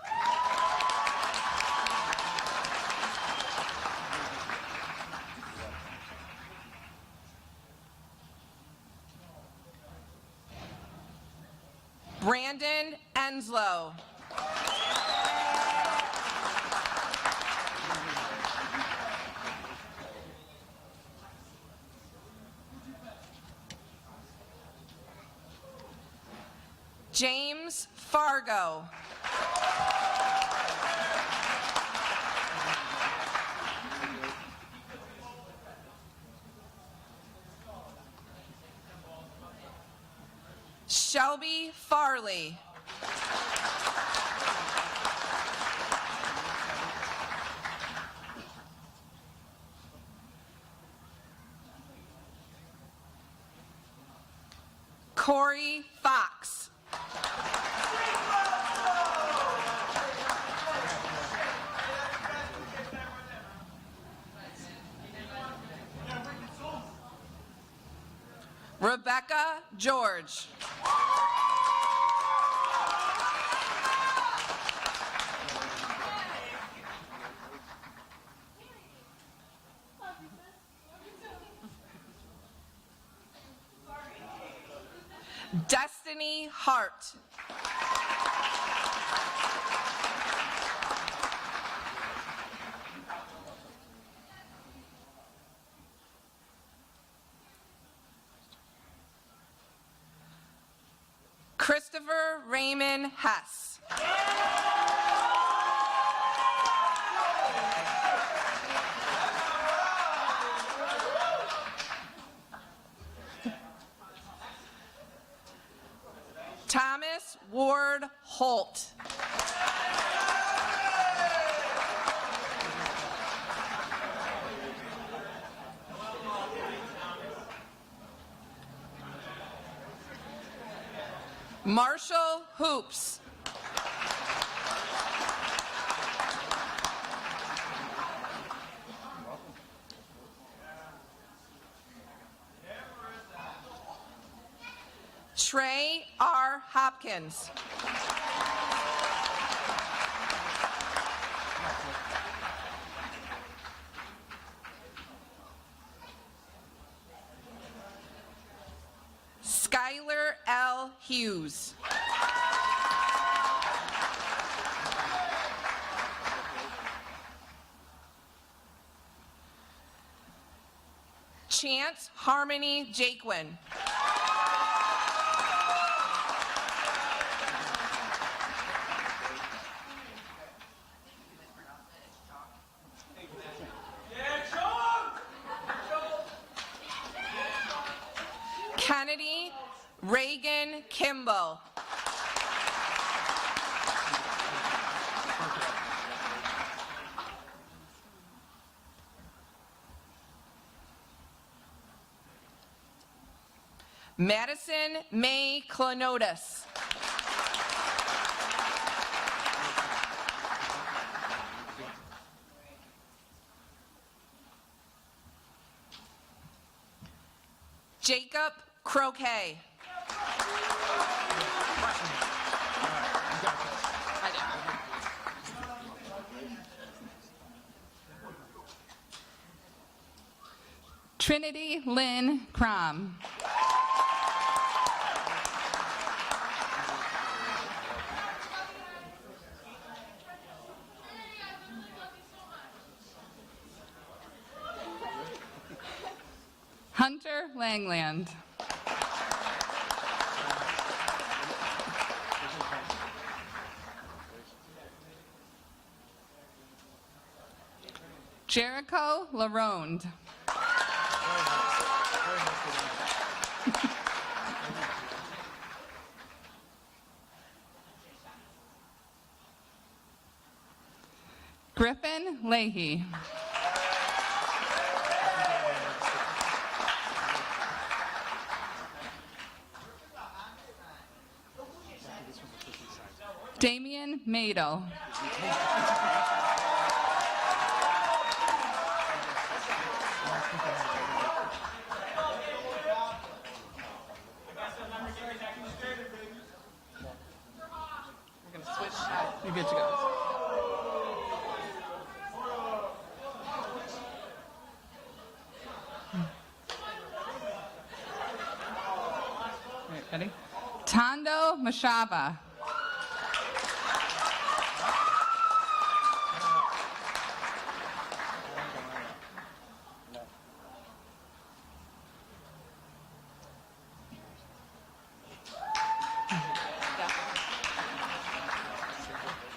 Brandon Enslow. James Fargo. Shelby Farley. Corey Fox. Rebecca George. Destiny Hart. Christopher Raymond Hess. Thomas Ward Holt. Marshall Hoops. Trey R. Hopkins. Skylar L. Hughes. Chance Harmony Jaquin. Kennedy Reagan Kimball. Madison May Clonotis. Jacob Croquet. Trinity Lynn Crom. Hunter Langland. Jericho Laronde. Griffin Leahy. Damian Madel. We're gonna switch. You're good to go. All right, ready? Tondo Mashava.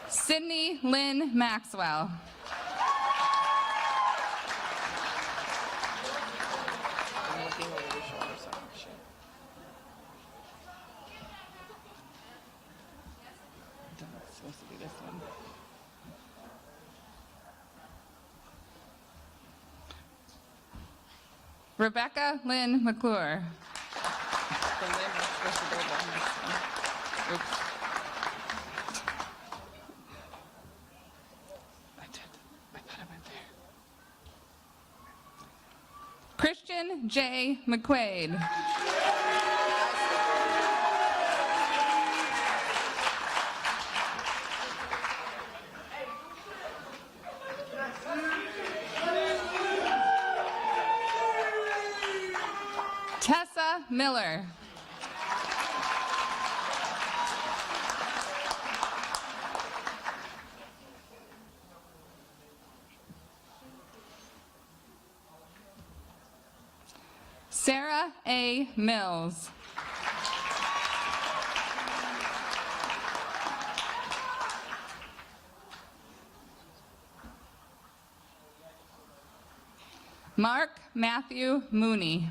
Sydney Lynn Maxwell. I'm looking over your shoulder, so I'm sure. I don't know, it's supposed to be this one. Rebecca Lynn McClure. The limb was supposed to go down this one. Oops. I did. I thought I went there. Christian J. McQuaid. Tessa Miller. Sarah A. Mills. Mark Matthew Mooney.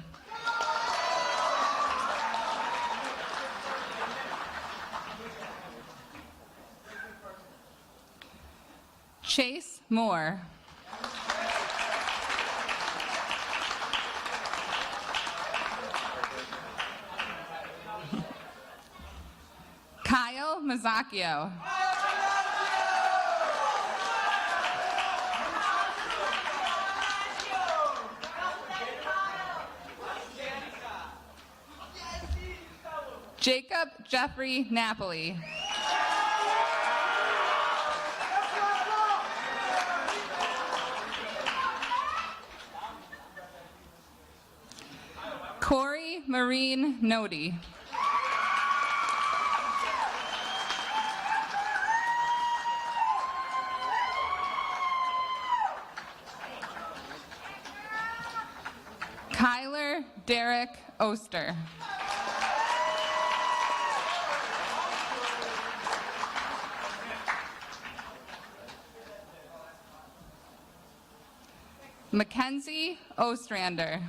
Chase Moore. Kyle Mazzacchio. Jacob Jeffrey Napoli. Corey Marine Nodi. Kyler Derek Oster. Mackenzie Ostrander.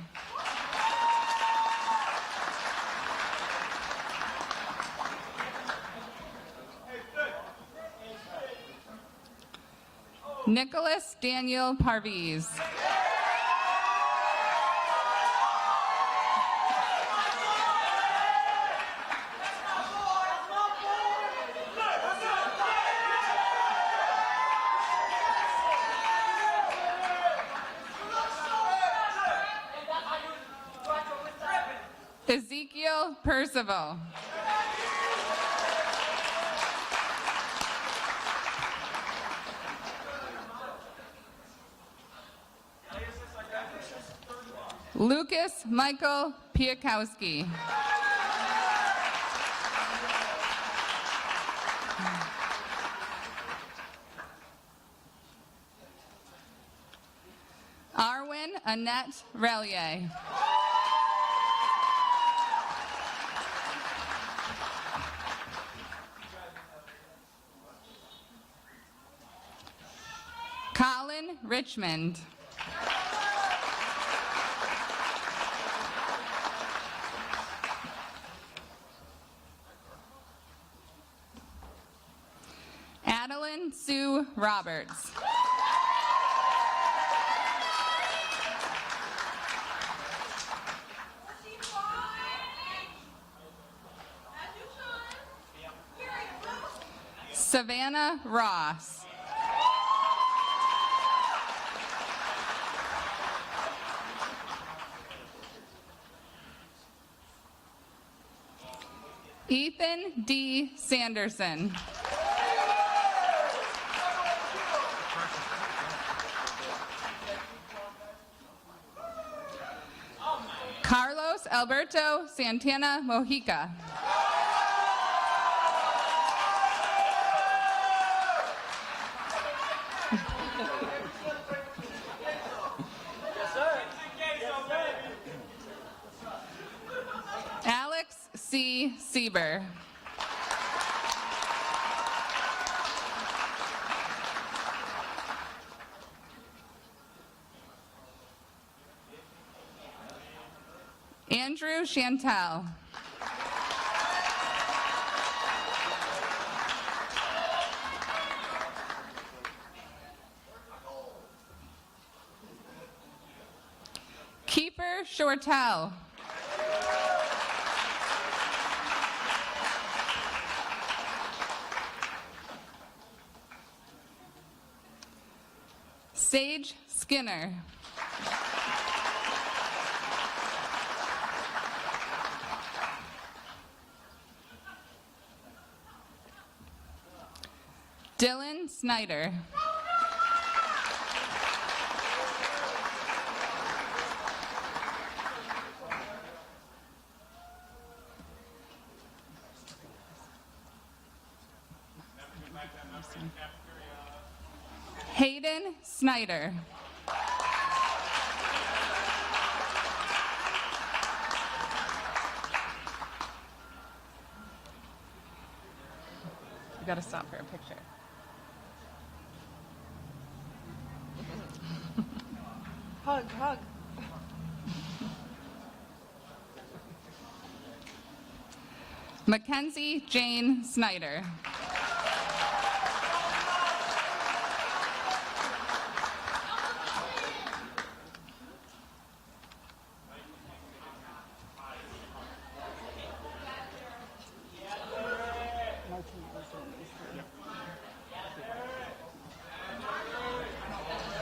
Nicholas Daniel Parviz. Ezekiel Percival. Lucas Michael Piakowski. Arwen Annette Relier. Colin Richmond. Adeline Sue Roberts. Savannah Ross. Ethan D. Sanderson. Carlos Alberto Santana Mojica. Alex C. Sieber. Andrew Chantel. Kiefer Shortell. Sage Skinner. Dylan Snyder. Hayden Snyder. You gotta stop for a picture. Hug, hug. Mackenzie Jane Snyder.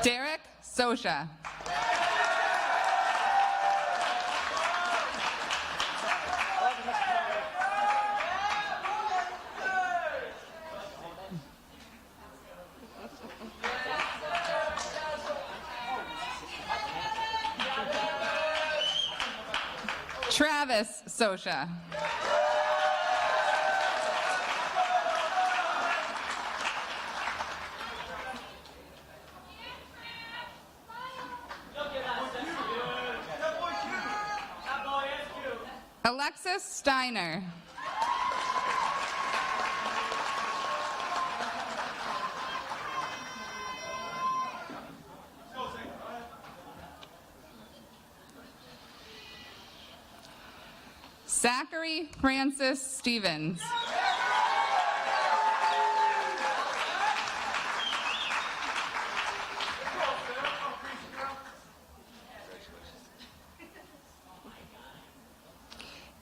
Derek Sosha. Travis Sosha. Alexis Steiner. Zachary Francis Stevens.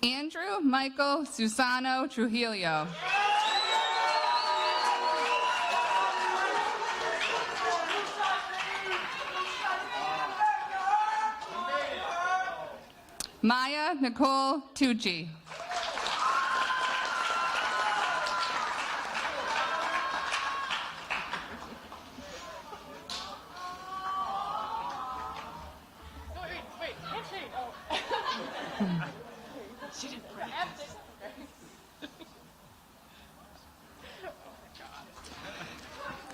Andrew Michael Susano Trujillo. Maya Nicole Tucci. Wait, handshake. Oh. She didn't grab it.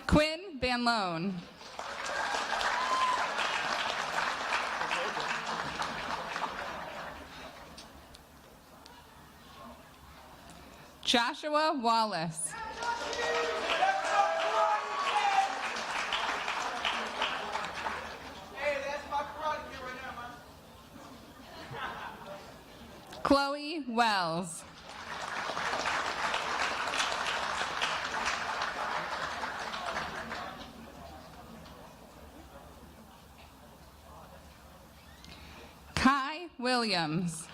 Quinn Van Loan. Joshua Wallace. Hey, that's my karate kid right now, man. Chloe Wells. Kai Williams.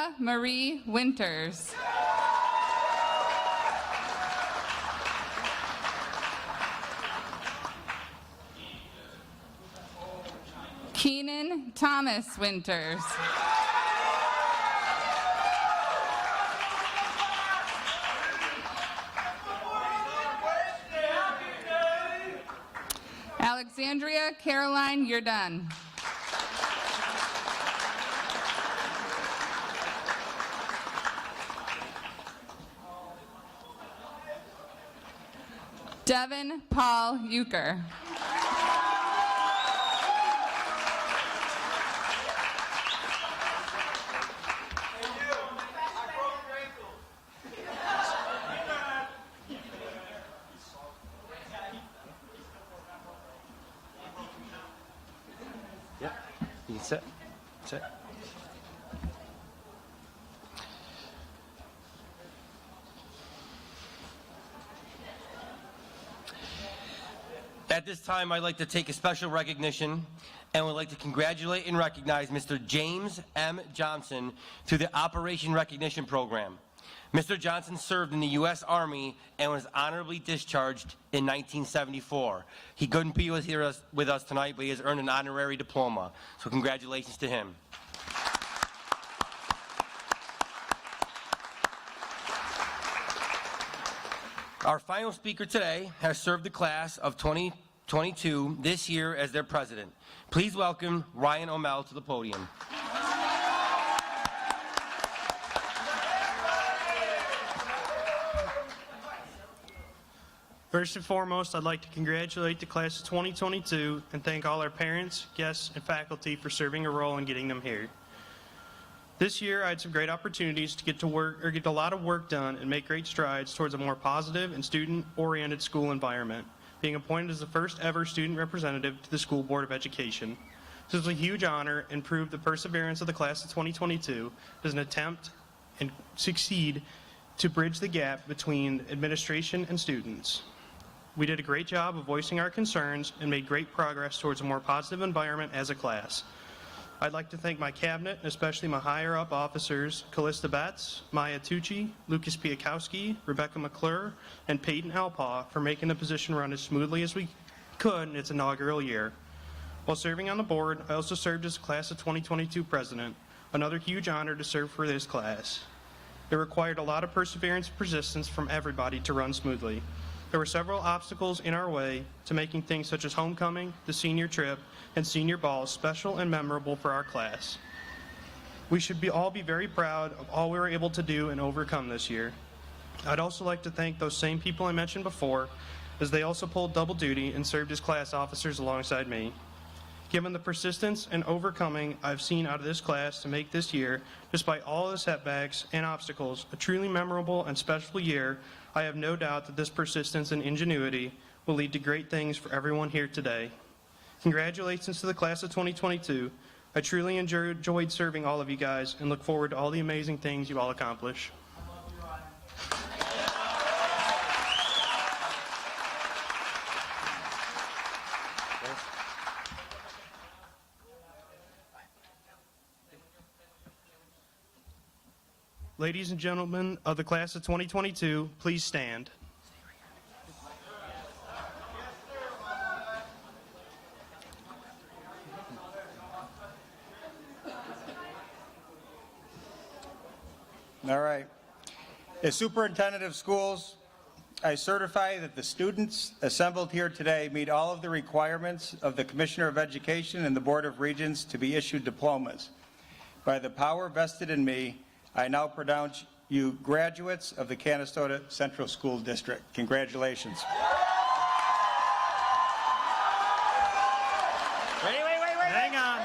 Ava Marie Winters. Keenan Thomas Winters. Alexandria Caroline Yerdun. Devin Paul Euchre. Yep, you can sit. Sit. At this time, I'd like to take a special recognition and would like to congratulate and recognize Mr. James M. Johnson through the Operation Recognition Program. Mr. Johnson served in the U.S. Army and was honorably discharged in 1974. He couldn't be here with us tonight, but he has earned an honorary diploma. So congratulations to him. Our final speaker today has served the class of 2022 this year as their president. Please welcome Ryan O'Mell to the podium. First and foremost, I'd like to congratulate the class of 2022 and thank all our parents, guests, and faculty for serving a role in getting them here. This year, I had some great opportunities to get a lot of work done and make great strides towards a more positive and student-oriented school environment, being appointed as the first ever student representative to the School Board of Education. This was a huge honor and proved the perseverance of the class of 2022 as an attempt and succeed to bridge the gap between administration and students. We did a great job of voicing our concerns and made great progress towards a more positive environment as a class. I'd like to thank my cabinet, especially my higher-up officers, Callista Betts, Maya Tucci, Lucas Piakowski, Rebecca McClure, and Peyton Alpaugh for making the position run as smoothly as we could in its inaugural year. While serving on the board, I also served as class of 2022 president, another huge honor to serve for this class. It required a lot of perseverance and persistence from everybody to run smoothly. There were several obstacles in our way to making things such as homecoming, the senior trip, and senior ball special and memorable for our class. We should all be very proud of all we were able to do and overcome this year. I'd also like to thank those same people I mentioned before, as they also pulled double duty and served as class officers alongside me. Given the persistence and overcoming I've seen out of this class to make this year, despite all the setbacks and obstacles, a truly memorable and special year, I have no doubt that this persistence and ingenuity will lead to great things for everyone here today. Congratulations to the class of 2022. I truly enjoyed serving all of you guys and look forward to all the amazing things you all accomplish. Ladies and gentlemen of the class of 2022, please stand. All right. As superintendent of schools, I certify that the students assembled here today meet all of the requirements of the Commissioner of Education and the Board of Regents to be issued diplomas. By the power vested in me, I now pronounce you graduates of the Cantastota Central School District. Congratulations. Wait. Hang on.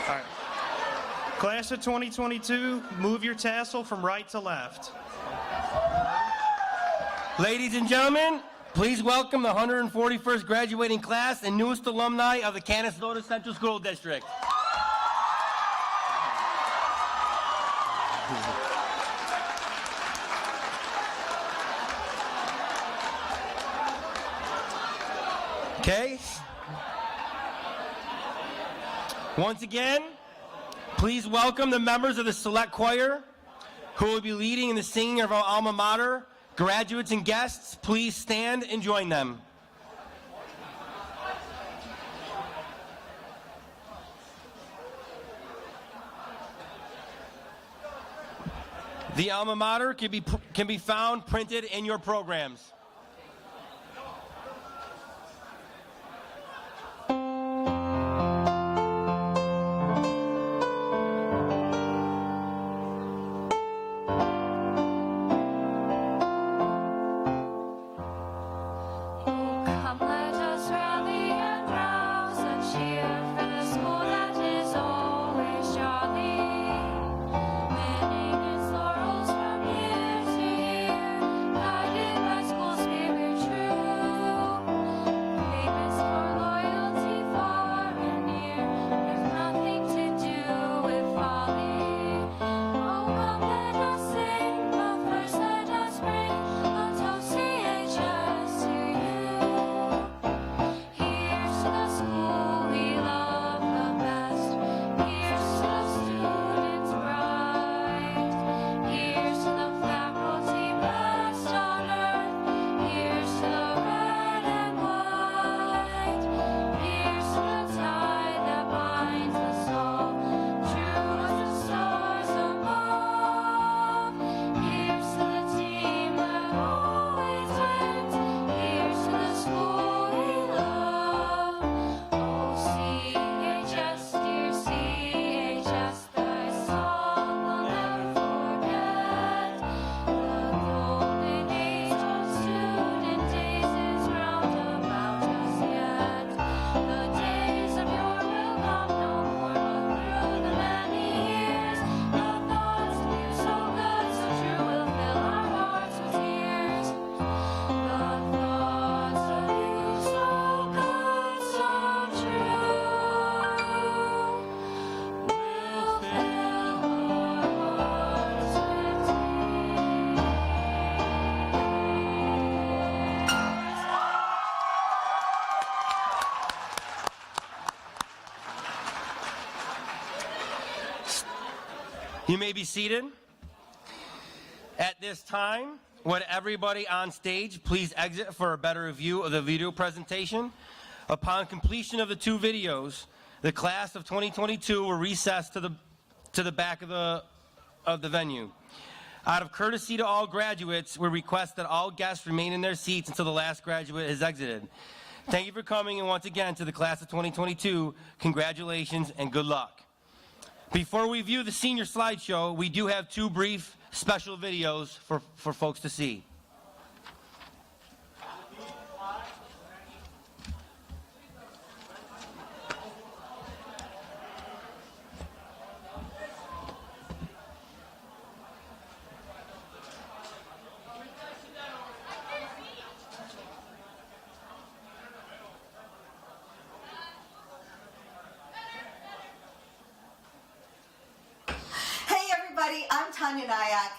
All right. Class of 2022, move your tassel from right to left. Ladies and gentlemen, please welcome the 141st graduating class and newest alumni of the Cantastota Central School District. Okay. Once again, Please welcome the members of the select choir who will be leading in the singing of our alma mater. Graduates and guests, please stand and join them. The alma mater can be found printed in your programs. Come, let us rally and rouse and cheer for the school that is always jolly, winning its laurels from year to year, guided by school spirit true, famous for loyalty far and near, there's nothing to do with folly. Oh, come, let us sing, but first let us bring a toast CHS to you. Here's to the school we love the best. Here's to the students bright. Here's to the faculty best on earth. Here's to the red and white. Here's to the tie that binds us all, true as the stars above. Here's to the team that always wins. Here's to the school we love. Oh, CHS, dear CHS, thy song we'll never forget. The golden age of student days is round about us yet. The days of yore will come no more, but through the many years, the thoughts of you so good, so true will fill our hearts with tears. The thoughts of you so good, so true, will fill our hearts with You may be seated. At this time, would everybody on stage please exit for a better view of the video presentation? Upon completion of the two videos, the class of 2022 will recess to the back of the venue. Out of courtesy to all graduates, we request that all guests remain in their seats until the last graduate has exited. Thank you for coming, and once again, to the class of 2022, congratulations and good luck. Before we view the senior slideshow, we do have two brief special videos for folks to see. Hey everybody, I'm Tanya Nyack.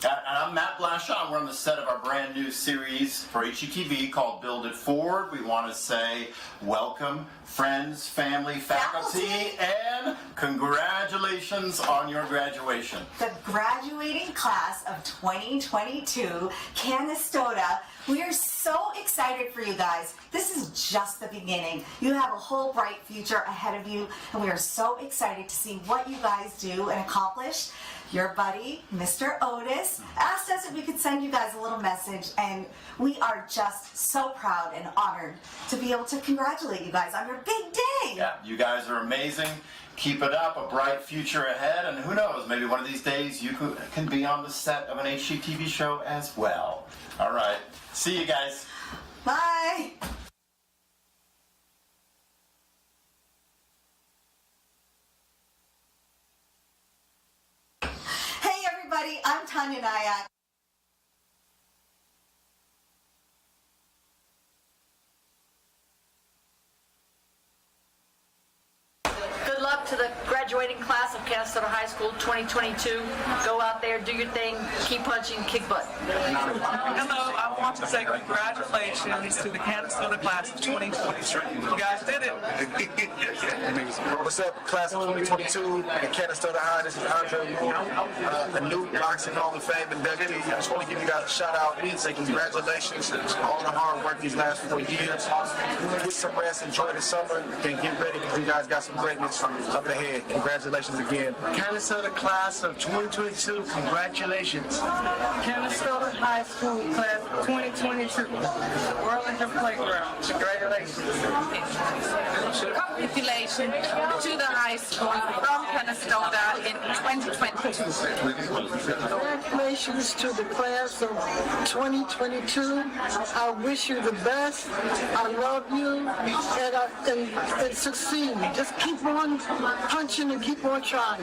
And I'm Matt Blanchon. We're on the set of our brand new series for HGTV called Build It Forward. We want to say welcome, friends, family, faculty, and congratulations on your graduation. The graduating class of 2022, Cantastota. We are so excited for you guys. This is just the beginning. You have a whole bright future ahead of you, and we are so excited to see what you guys do and accomplish. Your buddy, Mr. Otis, asked us if we could send you guys a little message, and we are just so proud and honored to be able to congratulate you guys on your big day. Yeah, you guys are amazing. Keep it up, a bright future ahead, and who knows, maybe one of these days you can be on the set of an HGTV show as well. All right, see you guys. Bye. Hey everybody, I'm Tanya Nyack. Good luck to the graduates. graduating class of Cantastota High School 2022. Go out there, do your thing, keep punching, kick butt. Hello, I want to say congratulations to the Cantastota class of 2022. You guys did it. What's up, class of 2022 at Cantastota High? This is Andre, a new Boxing Hall of Fame inductee. I just want to give you guys a shout out and say congratulations to all the hard work these last 4 years. Get some rest, enjoy the summer, and get ready because you guys got some greatness up ahead. Congratulations again. Cantastota class of 2022, congratulations. Cantastota High School class of 2022, World is your playground. Congratulations. Congratulations to the high school from Cantastota in 2022. Congratulations to the class of 2022. I wish you the best. I love you and succeed. Just keep on punching and keep on trying.